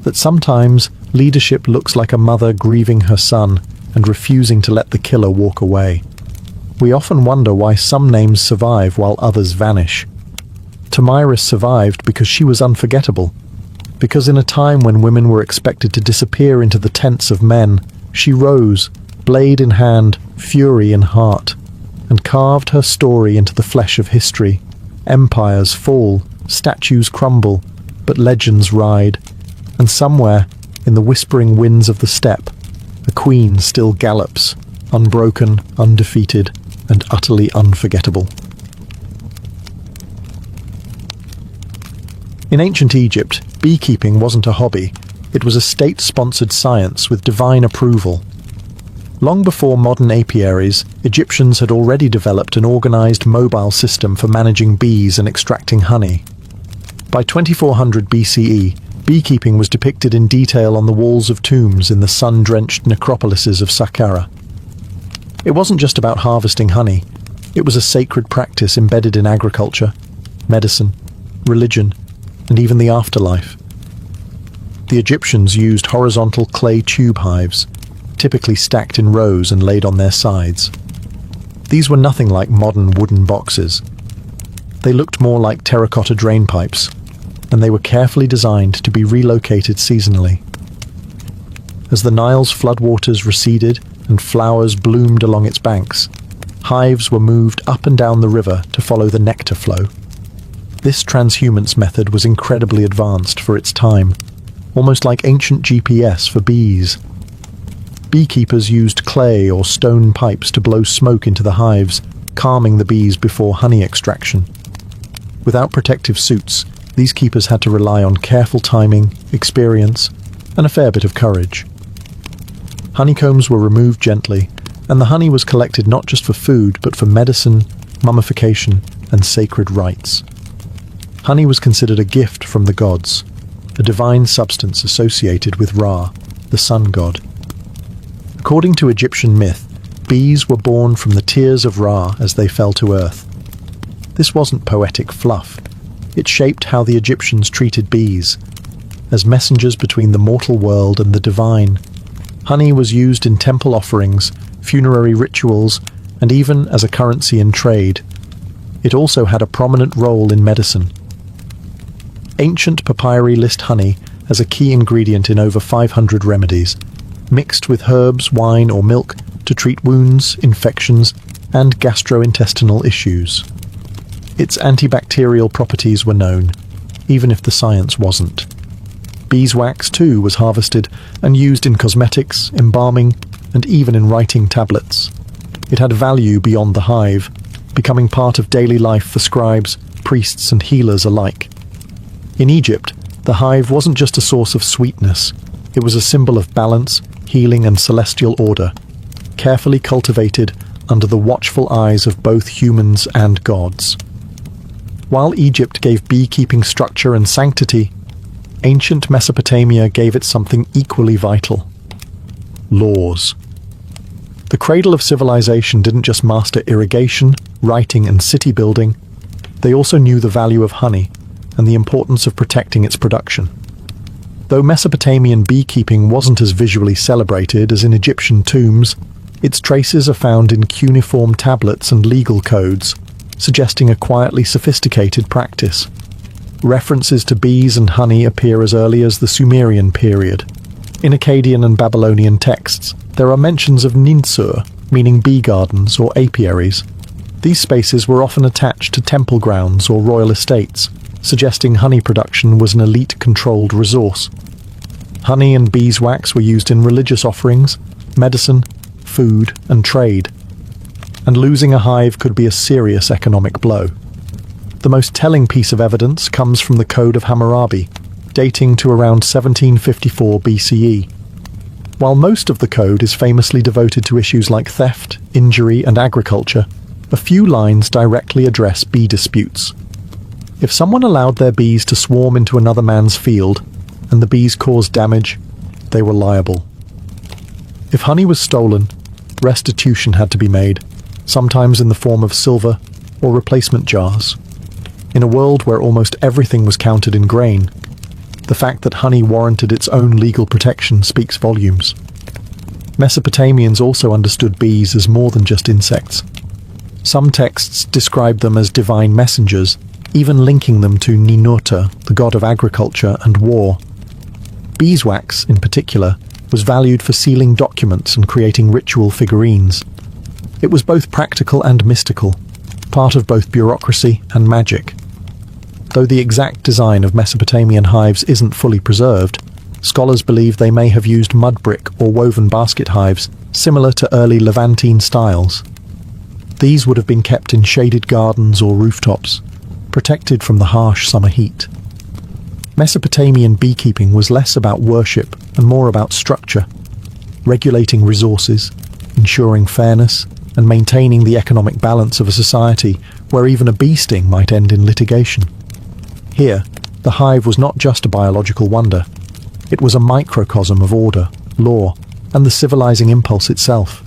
That sometimes leadership looks like a mother grieving her son and refusing to let the killer walk away. We often wonder why some names survive while others vanish. Tamiris survived because she was unforgettable. Because in a time when women were expected to disappear into the tents of men, she rose, blade in hand, fury in heart, and carved her story into the flesh of history. Empires fall, statues crumble, but legends ride, and somewhere, in the whispering winds of the steppe, a queen still gallops, unbroken, undefeated, and utterly unforgettable. In ancient Egypt, beekeeping wasn't a hobby, it was a state-sponsored science with divine approval. Long before modern apiaries, Egyptians had already developed an organized mobile system for managing bees and extracting honey. By 2400 BCE, beekeeping was depicted in detail on the walls of tombs in the sun-drenched necropolises of Saqqara. It wasn't just about harvesting honey, it was a sacred practice embedded in agriculture, medicine, religion, and even the afterlife. The Egyptians used horizontal clay tube hives, typically stacked in rows and laid on their sides. These were nothing like modern wooden boxes. They looked more like terracotta drain pipes, and they were carefully designed to be relocated seasonally. As the Nile's floodwaters receded and flowers bloomed along its banks, hives were moved up and down the river to follow the nectar flow. This transhumance method was incredibly advanced for its time, almost like ancient GPS for bees. Beekeepers used clay or stone pipes to blow smoke into the hives, calming the bees before honey extraction. Without protective suits, these keepers had to rely on careful timing, experience, and a fair bit of courage. Honeycombs were removed gently, and the honey was collected not just for food, but for medicine, mummification, and sacred rites. Honey was considered a gift from the gods, a divine substance associated with Ra, the sun god. According to Egyptian myth, bees were born from the tears of Ra as they fell to earth. This wasn't poetic fluff. It shaped how the Egyptians treated bees, as messengers between the mortal world and the divine. Honey was used in temple offerings, funerary rituals, and even as a currency in trade. It also had a prominent role in medicine. Ancient papyri list honey as a key ingredient in over 500 remedies, mixed with herbs, wine, or milk to treat wounds, infections, and gastrointestinal issues. Its antibacterial properties were known, even if the science wasn't. Beeswax, too, was harvested and used in cosmetics, embalming, and even in writing tablets. It had value beyond the hive, becoming part of daily life for scribes, priests, and healers alike. In Egypt, the hive wasn't just a source of sweetness, it was a symbol of balance, healing, and celestial order, carefully cultivated under the watchful eyes of both humans and gods. While Egypt gave beekeeping structure and sanctity, ancient Mesopotamia gave it something equally vital: laws. The cradle of civilization didn't just master irrigation, writing, and city building, they also knew the value of honey and the importance of protecting its production. Though Mesopotamian beekeeping wasn't as visually celebrated as in Egyptian tombs, its traces are found in cuneiform tablets and legal codes, suggesting a quietly sophisticated practice. References to bees and honey appear as early as the Sumerian period. In Akkadian and Babylonian texts, there are mentions of ninsur, meaning bee gardens or apiaries. These spaces were often attached to temple grounds or royal estates, suggesting honey production was an elite-controlled resource. Honey and beeswax were used in religious offerings, medicine, food, and trade. And losing a hive could be a serious economic blow. The most telling piece of evidence comes from the Code of Hammurabi, dating to around 1754 BCE. While most of the code is famously devoted to issues like theft, injury, and agriculture, a few lines directly address bee disputes. If someone allowed their bees to swarm into another man's field, and the bees caused damage, they were liable. If honey was stolen, restitution had to be made, sometimes in the form of silver or replacement jars. In a world where almost everything was counted in grain, the fact that honey warranted its own legal protection speaks volumes. Mesopotamians also understood bees as more than just insects. Some texts describe them as divine messengers, even linking them to Ninurta, the god of agriculture and war. Beeswax, in particular, was valued for sealing documents and creating ritual figurines. It was both practical and mystical, part of both bureaucracy and magic. Though the exact design of Mesopotamian hives isn't fully preserved, scholars believe they may have used mud brick or woven basket hives, similar to early Levantine styles. These would have been kept in shaded gardens or rooftops, protected from the harsh summer heat. Mesopotamian beekeeping was less about worship and more about structure, regulating resources, ensuring fairness, and maintaining the economic balance of a society where even a bee sting might end in litigation. Here, the hive was not just a biological wonder. It was a microcosm of order, law, and the civilizing impulse itself.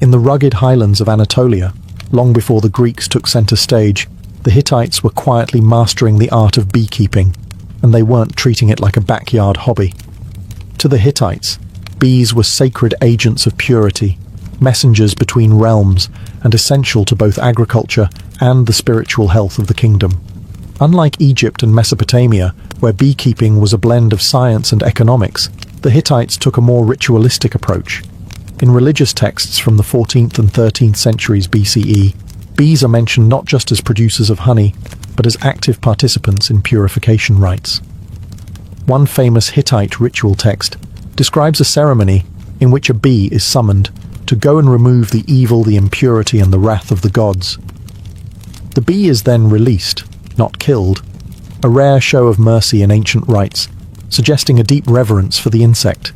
In the rugged highlands of Anatolia, long before the Greeks took center stage, the Hittites were quietly mastering the art of beekeeping, and they weren't treating it like a backyard hobby. To the Hittites, bees were sacred agents of purity, messengers between realms, and essential to both agriculture and the spiritual health of the kingdom. Unlike Egypt and Mesopotamia, where beekeeping was a blend of science and economics, the Hittites took a more ritualistic approach. In religious texts from the 14th and 13th centuries BCE, bees are mentioned not just as producers of honey, but as active participants in purification rites. One famous Hittite ritual text describes a ceremony in which a bee is summoned to go and remove the evil, the impurity, and the wrath of the gods. The bee is then released, not killed, a rare show of mercy in ancient rites, suggesting a deep reverence for the insect.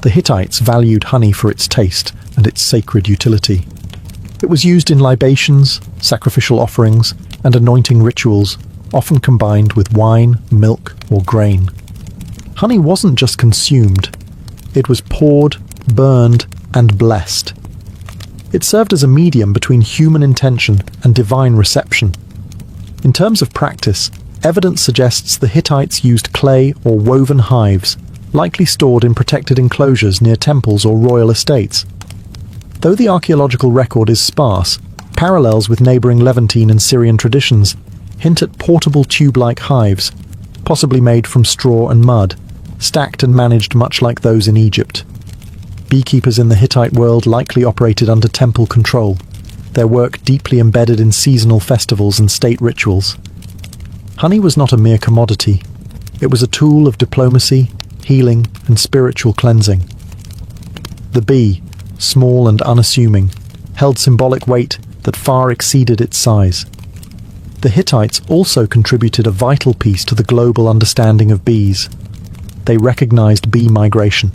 The Hittites valued honey for its taste and its sacred utility. It was used in libations, sacrificial offerings, and anointing rituals, often combined with wine, milk, or grain. Honey wasn't just consumed, it was poured, burned, and blessed. It served as a medium between human intention and divine reception. In terms of practice, evidence suggests the Hittites used clay or woven hives, likely stored in protected enclosures near temples or royal estates. Though the archaeological record is sparse, parallels with neighboring Levantine and Syrian traditions hint at portable tube-like hives, possibly made from straw and mud, stacked and managed much like those in Egypt. Beekeepers in the Hittite world likely operated under temple control, their work deeply embedded in seasonal festivals and state rituals. Honey was not a mere commodity. It was a tool of diplomacy, healing, and spiritual cleansing. The bee, small and unassuming, held symbolic weight that far exceeded its size. The Hittites also contributed a vital piece to the global understanding of bees. They recognized bee migration.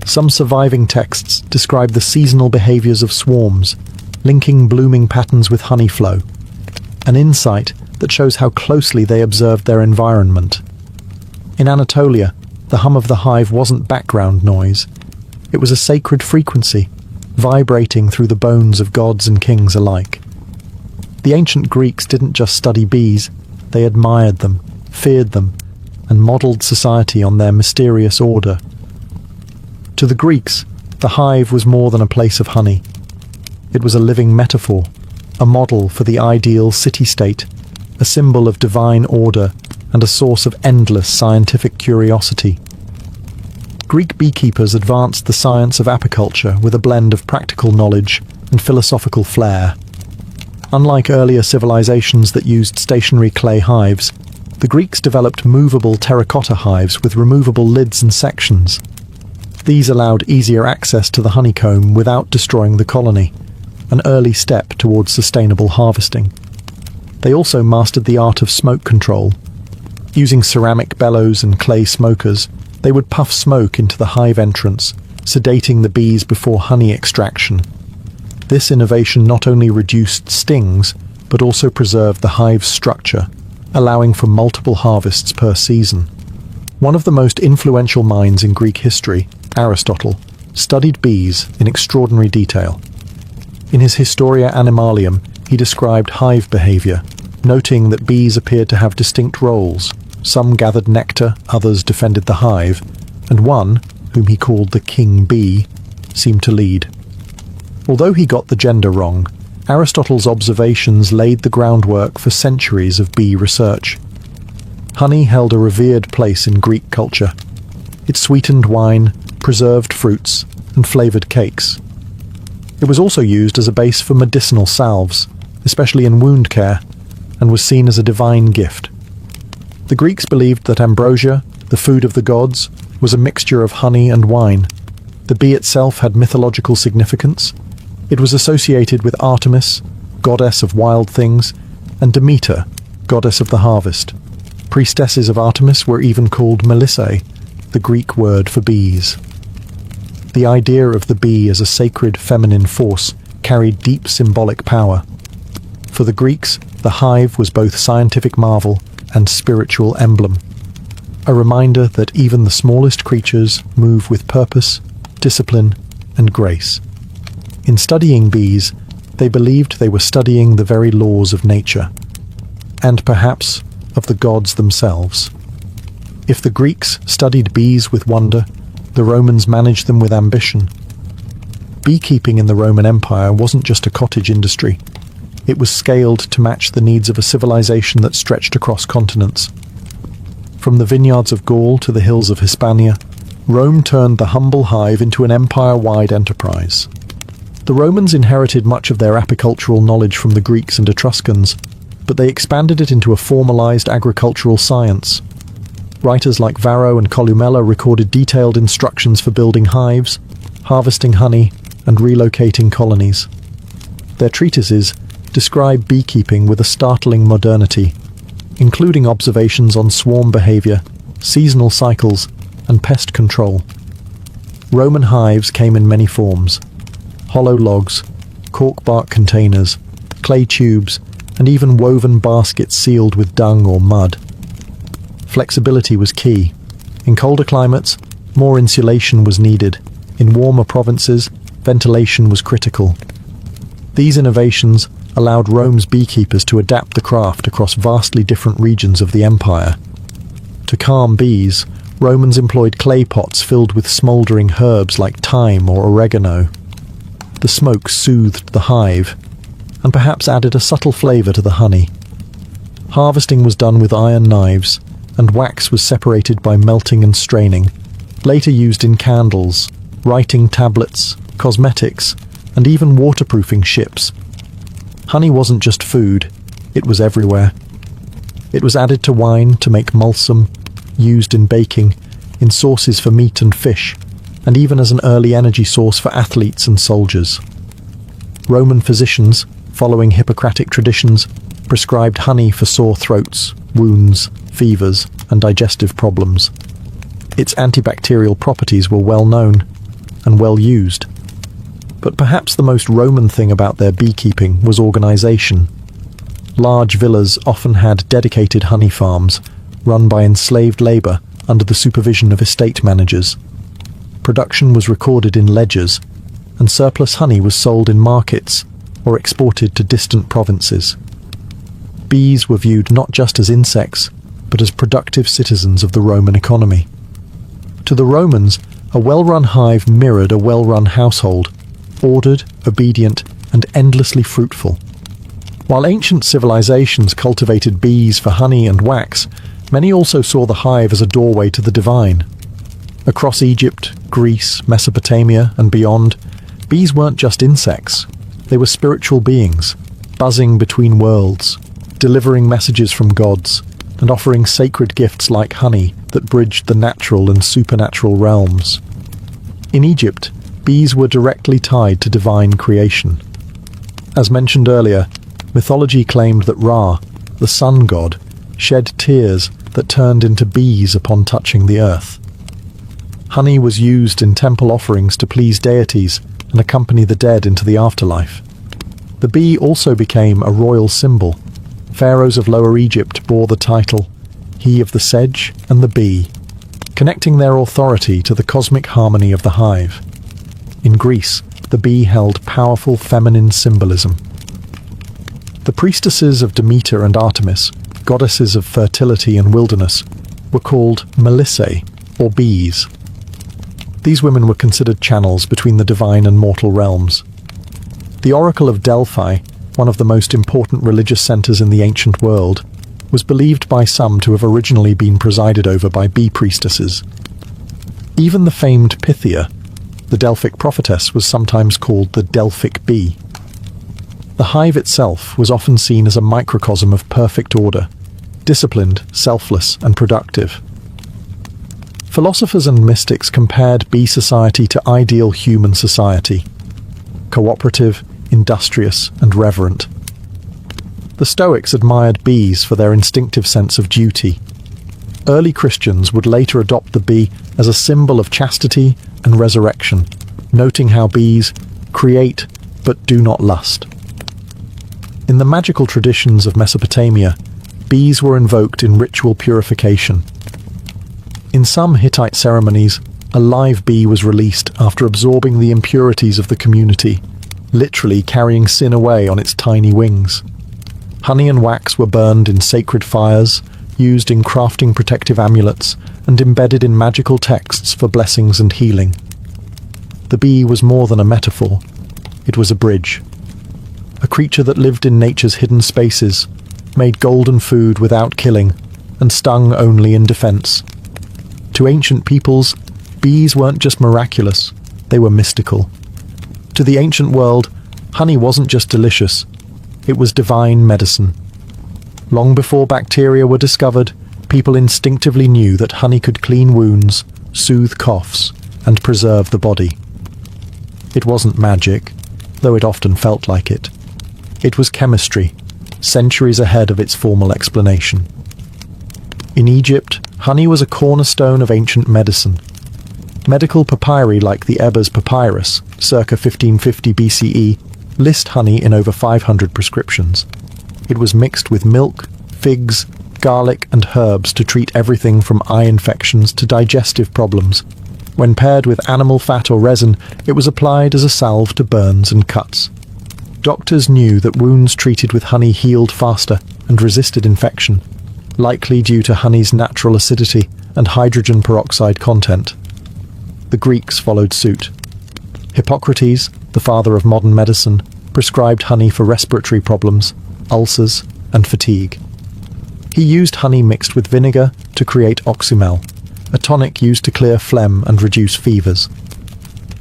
Some surviving texts describe the seasonal behaviors of swarms, linking blooming patterns with honey flow, an insight that shows how closely they observed their environment. In Anatolia, the hum of the hive wasn't background noise. It was a sacred frequency, vibrating through the bones of gods and kings alike. The ancient Greeks didn't just study bees, they admired them, feared them, and modeled society on their mysterious order. To the Greeks, the hive was more than a place of honey. It was a living metaphor, a model for the ideal city-state, a symbol of divine order, and a source of endless scientific curiosity. Greek beekeepers advanced the science of apiculture with a blend of practical knowledge and philosophical flair. Unlike earlier civilizations that used stationary clay hives, the Greeks developed movable terracotta hives with removable lids and sections. These allowed easier access to the honeycomb without destroying the colony, an early step towards sustainable harvesting. They also mastered the art of smoke control. Using ceramic bellows and clay smokers, they would puff smoke into the hive entrance, sedating the bees before honey extraction. This innovation not only reduced stings, but also preserved the hive's structure, allowing for multiple harvests per season. One of the most influential minds in Greek history, Aristotle, studied bees in extraordinary detail. In his Historia Animalium, he described hive behavior, noting that bees appeared to have distinct roles. Some gathered nectar, others defended the hive, and one, whom he called the king bee, seemed to lead. Although he got the gender wrong, Aristotle's observations laid the groundwork for centuries of bee research. Honey held a revered place in Greek culture. It sweetened wine, preserved fruits, and flavoured cakes. It was also used as a base for medicinal salves, especially in wound care, and was seen as a divine gift. The Greeks believed that ambrosia, the food of the gods, was a mixture of honey and wine. The bee itself had mythological significance. It was associated with Artemis, goddess of wild things, and Demeter, goddess of the harvest. Priestesses of Artemis were even called Melissae, the Greek word for bees. The idea of the bee as a sacred feminine force carried deep symbolic power. For the Greeks, the hive was both scientific marvel and spiritual emblem, a reminder that even the smallest creatures move with purpose, discipline, and grace. In studying bees, they believed they were studying the very laws of nature, and perhaps of the gods themselves. If the Greeks studied bees with wonder, the Romans managed them with ambition. Beekeeping in the Roman Empire wasn't just a cottage industry. It was scaled to match the needs of a civilization that stretched across continents. From the vineyards of Gaul to the hills of Hispania, Rome turned the humble hive into an empire-wide enterprise. The Romans inherited much of their apicultural knowledge from the Greeks and Etruscans, but they expanded it into a formalized agricultural science. Writers like Varro and Columella recorded detailed instructions for building hives, harvesting honey, and relocating colonies. Their treatises describe beekeeping with a startling modernity, including observations on swarm behavior, seasonal cycles, and pest control. Roman hives came in many forms: hollow logs, cork bark containers, clay tubes, and even woven baskets sealed with dung or mud. Flexibility was key. In colder climates, more insulation was needed. In warmer provinces, ventilation was critical. These innovations allowed Rome's beekeepers to adapt the craft across vastly different regions of the empire. To calm bees, Romans employed clay pots filled with smouldering herbs like thyme or oregano. The smoke soothed the hive, and perhaps added a subtle flavour to the honey. Harvesting was done with iron knives, and wax was separated by melting and straining, later used in candles, writing tablets, cosmetics, and even waterproofing ships. Honey wasn't just food, it was everywhere. It was added to wine to make mulsum, used in baking, in sauces for meat and fish, and even as an early energy source for athletes and soldiers. Roman physicians, following Hippocratic traditions, prescribed honey for sore throats, wounds, fevers, and digestive problems. Its antibacterial properties were well known and well used. But perhaps the most Roman thing about their beekeeping was organization. Large villas often had dedicated honey farms, run by enslaved labor under the supervision of estate managers. Production was recorded in ledgers, and surplus honey was sold in markets or exported to distant provinces. Bees were viewed not just as insects, but as productive citizens of the Roman economy. To the Romans, a well-run hive mirrored a well-run household, ordered, obedient, and endlessly fruitful. While ancient civilizations cultivated bees for honey and wax, many also saw the hive as a doorway to the divine. Across Egypt, Greece, Mesopotamia, and beyond, bees weren't just insects. They were spiritual beings, buzzing between worlds, delivering messages from gods, and offering sacred gifts like honey that bridged the natural and supernatural realms. In Egypt, bees were directly tied to divine creation. As mentioned earlier, mythology claimed that Ra, the sun god, shed tears that turned into bees upon touching the earth. Honey was used in temple offerings to please deities and accompany the dead into the afterlife. The bee also became a royal symbol. Pharaohs of Lower Egypt bore the title, he of the sedge and the bee, connecting their authority to the cosmic harmony of the hive. In Greece, the bee held powerful feminine symbolism. The priestesses of Demeter and Artemis, goddesses of fertility and wilderness, were called Melissae, or bees. These women were considered channels between the divine and mortal realms. The Oracle of Delphi, one of the most important religious centers in the ancient world, was believed by some to have originally been presided over by bee priestesses. Even the famed Pythia, the Delphic prophetess, was sometimes called the Delphic bee. The hive itself was often seen as a microcosm of perfect order, disciplined, selfless, and productive. Philosophers and mystics compared bee society to ideal human society: cooperative, industrious, and reverent. The Stoics admired bees for their instinctive sense of duty. Early Christians would later adopt the bee as a symbol of chastity and resurrection, noting how bees create but do not lust. In the magical traditions of Mesopotamia, bees were invoked in ritual purification. In some Hittite ceremonies, a live bee was released after absorbing the impurities of the community, literally carrying sin away on its tiny wings. Honey and wax were burned in sacred fires, used in crafting protective amulets, and embedded in magical texts for blessings and healing. The bee was more than a metaphor. It was a bridge. A creature that lived in nature's hidden spaces, made golden food without killing, and stung only in defense. To ancient peoples, bees weren't just miraculous, they were mystical. To the ancient world, honey wasn't just delicious, it was divine medicine. Long before bacteria were discovered, people instinctively knew that honey could clean wounds, soothe coughs, and preserve the body. It wasn't magic, though it often felt like it. It was chemistry, centuries ahead of its formal explanation. In Egypt, honey was a cornerstone of ancient medicine. Medical papyri like the Ebers Papyrus, circa 1550 BCE, list honey in over 500 prescriptions. It was mixed with milk, figs, garlic, and herbs to treat everything from eye infections to digestive problems. When paired with animal fat or resin, it was applied as a salve to burns and cuts. Doctors knew that wounds treated with honey healed faster and resisted infection, likely due to honey's natural acidity and hydrogen peroxide content. The Greeks followed suit. Hippocrates, the father of modern medicine, prescribed honey for respiratory problems, ulcers, and fatigue. He used honey mixed with vinegar to create oxymel, a tonic used to clear phlegm and reduce fevers.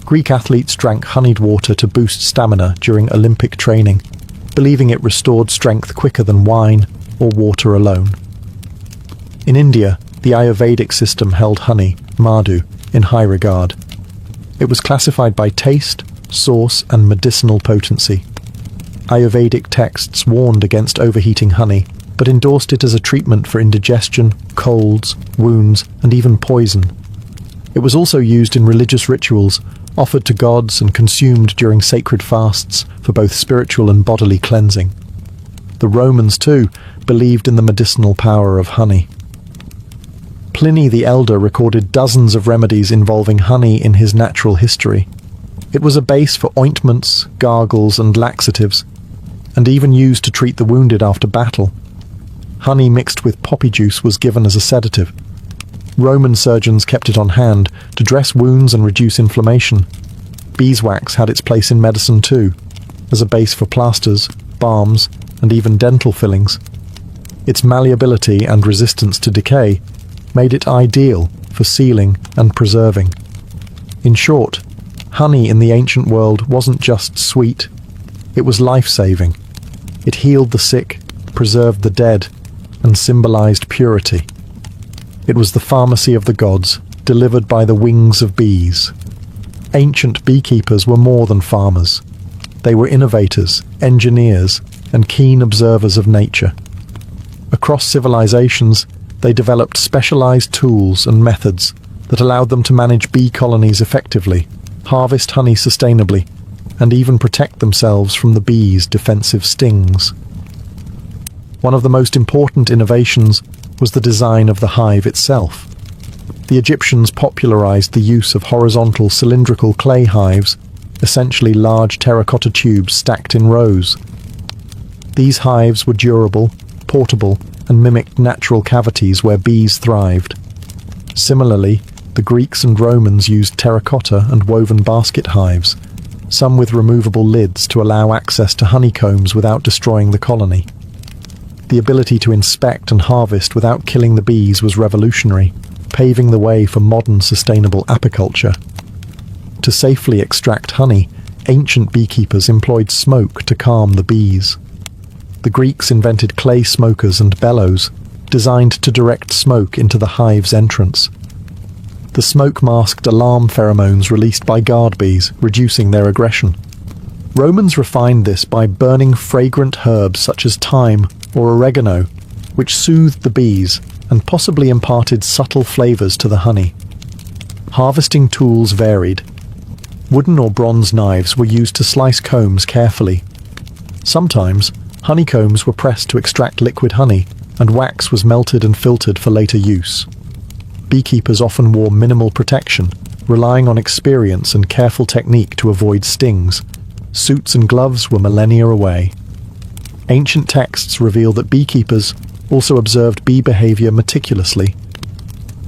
Greek athletes drank honeyed water to boost stamina during Olympic training, believing it restored strength quicker than wine or water alone. In India, the Ayurvedic system held honey, madhu, in high regard. It was classified by taste, source, and medicinal potency. Ayurvedic texts warned against overheating honey, but endorsed it as a treatment for indigestion, colds, wounds, and even poison. It was also used in religious rituals, offered to gods and consumed during sacred fasts for both spiritual and bodily cleansing. The Romans, too, believed in the medicinal power of honey. Pliny the Elder recorded dozens of remedies involving honey in his natural history. It was a base for ointments, gargles, and laxatives, and even used to treat the wounded after battle. Honey mixed with poppy juice was given as a sedative. Roman surgeons kept it on hand to dress wounds and reduce inflammation. Beeswax had its place in medicine too, as a base for plasters, balms, and even dental fillings. Its malleability and resistance to decay made it ideal for sealing and preserving. In short, honey in the ancient world wasn't just sweet, it was life-saving. It healed the sick, preserved the dead, and symbolized purity. It was the pharmacy of the gods, delivered by the wings of bees. Ancient beekeepers were more than farmers. They were innovators, engineers, and keen observers of nature. Across civilizations, they developed specialized tools and methods that allowed them to manage bee colonies effectively, harvest honey sustainably, and even protect themselves from the bees' defensive stings. One of the most important innovations was the design of the hive itself. The Egyptians popularized the use of horizontal cylindrical clay hives essentially large terracotta tubes stacked in rows. These hives were durable, portable, and mimicked natural cavities where bees thrived. Similarly, the Greeks and Romans used terracotta and woven basket hives, some with removable lids to allow access to honeycombs without destroying the colony. The ability to inspect and harvest without killing the bees was revolutionary, paving the way for modern sustainable apiculture. To safely extract honey, ancient beekeepers employed smoke to calm the bees. The Greeks invented clay smokers and bellows, designed to direct smoke into the hive's entrance. The smoke masked alarm pheromones released by guard bees, reducing their aggression. Romans refined this by burning fragrant herbs such as thyme or oregano, which soothed the bees and possibly imparted subtle flavors to the honey. Harvesting tools varied. Wooden or bronze knives were used to slice combs carefully. Sometimes, honeycombs were pressed to extract liquid honey, and wax was melted and filtered for later use. Beekeepers often wore minimal protection, relying on experience and careful technique to avoid stings. Suits and gloves were millennia away. Ancient texts reveal that beekeepers also observed bee behavior meticulously.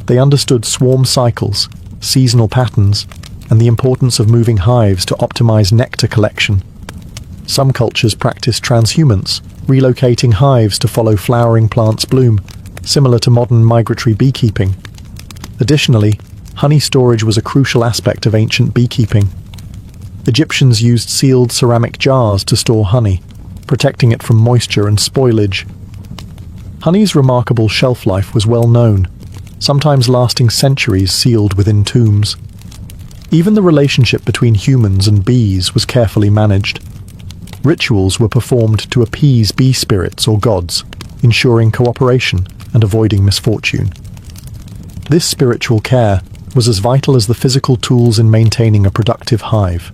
They understood swarm cycles, seasonal patterns, and the importance of moving hives to optimize nectar collection. Some cultures practiced transhumance, relocating hives to follow flowering plants' bloom, similar to modern migratory beekeeping. Additionally, honey storage was a crucial aspect of ancient beekeeping. Egyptians used sealed ceramic jars to store honey, protecting it from moisture and spoilage. Honey's remarkable shelf life was well known, sometimes lasting centuries sealed within tombs. Even the relationship between humans and bees was carefully managed. Rituals were performed to appease bee spirits or gods, ensuring cooperation and avoiding misfortune. This spiritual care was as vital as the physical tools in maintaining a productive hive.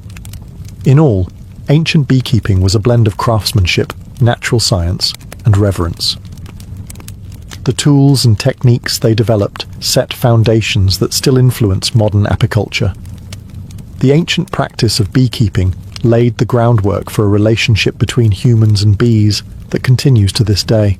In all, ancient beekeeping was a blend of craftsmanship, natural science, and reverence. The tools and techniques they developed set foundations that still influence modern apiculture. The ancient practice of beekeeping laid the groundwork for a relationship between humans and bees that continues to this day.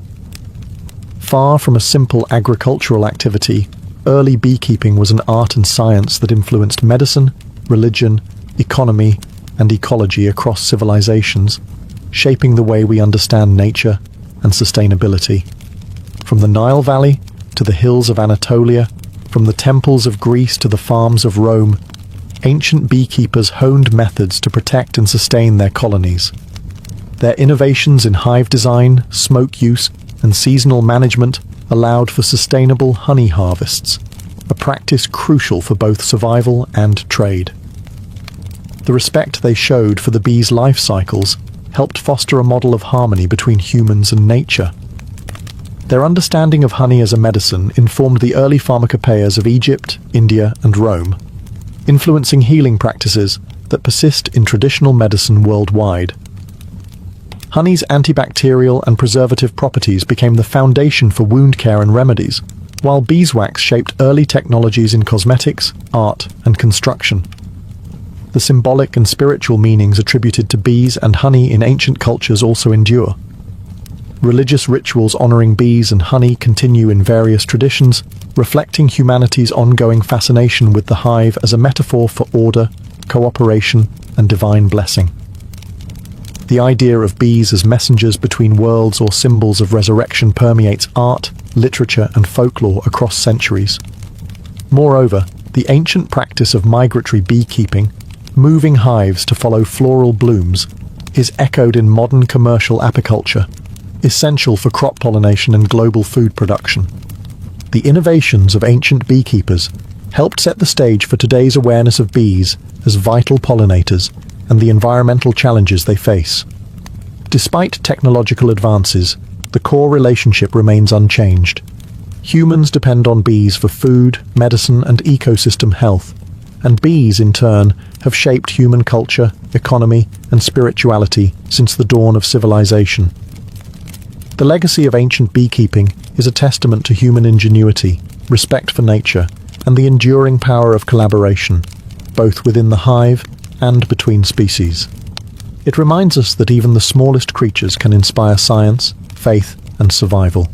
Far from a simple agricultural activity, early beekeeping was an art and science that influenced medicine, religion, economy, and ecology across civilizations, shaping the way we understand nature and sustainability. From the Nile Valley to the hills of Anatolia, from the temples of Greece to the farms of Rome, ancient beekeepers honed methods to protect and sustain their colonies. Their innovations in hive design, smoke use, and seasonal management allowed for sustainable honey harvests, a practice crucial for both survival and trade. The respect they showed for the bees' life cycles helped foster a model of harmony between humans and nature. Their understanding of honey as a medicine informed the early pharmacopoeias of Egypt, India, and Rome, influencing healing practices that persist in traditional medicine worldwide. Honey's antibacterial and preservative properties became the foundation for wound care and remedies, while beeswax shaped early technologies in cosmetics, art, and construction. The symbolic and spiritual meanings attributed to bees and honey in ancient cultures also endure. Religious rituals honoring bees and honey continue in various traditions, reflecting humanity's ongoing fascination with the hive as a metaphor for order, cooperation, and divine blessing. The idea of bees as messengers between worlds or symbols of resurrection permeates art, literature, and folklore across centuries. Moreover, the ancient practice of migratory beekeeping, moving hives to follow floral blooms, is echoed in modern commercial apiculture, essential for crop pollination and global food production. The innovations of ancient beekeepers helped set the stage for today's awareness of bees as vital pollinators and the environmental challenges they face. Despite technological advances, the core relationship remains unchanged. Humans depend on bees for food, medicine, and ecosystem health, and bees, in turn, have shaped human culture, economy, and spirituality since the dawn of civilization. The legacy of ancient beekeeping is a testament to human ingenuity, respect for nature, and the enduring power of collaboration, both within the hive and between species. It reminds us that even the smallest creatures can inspire science, faith, and survival.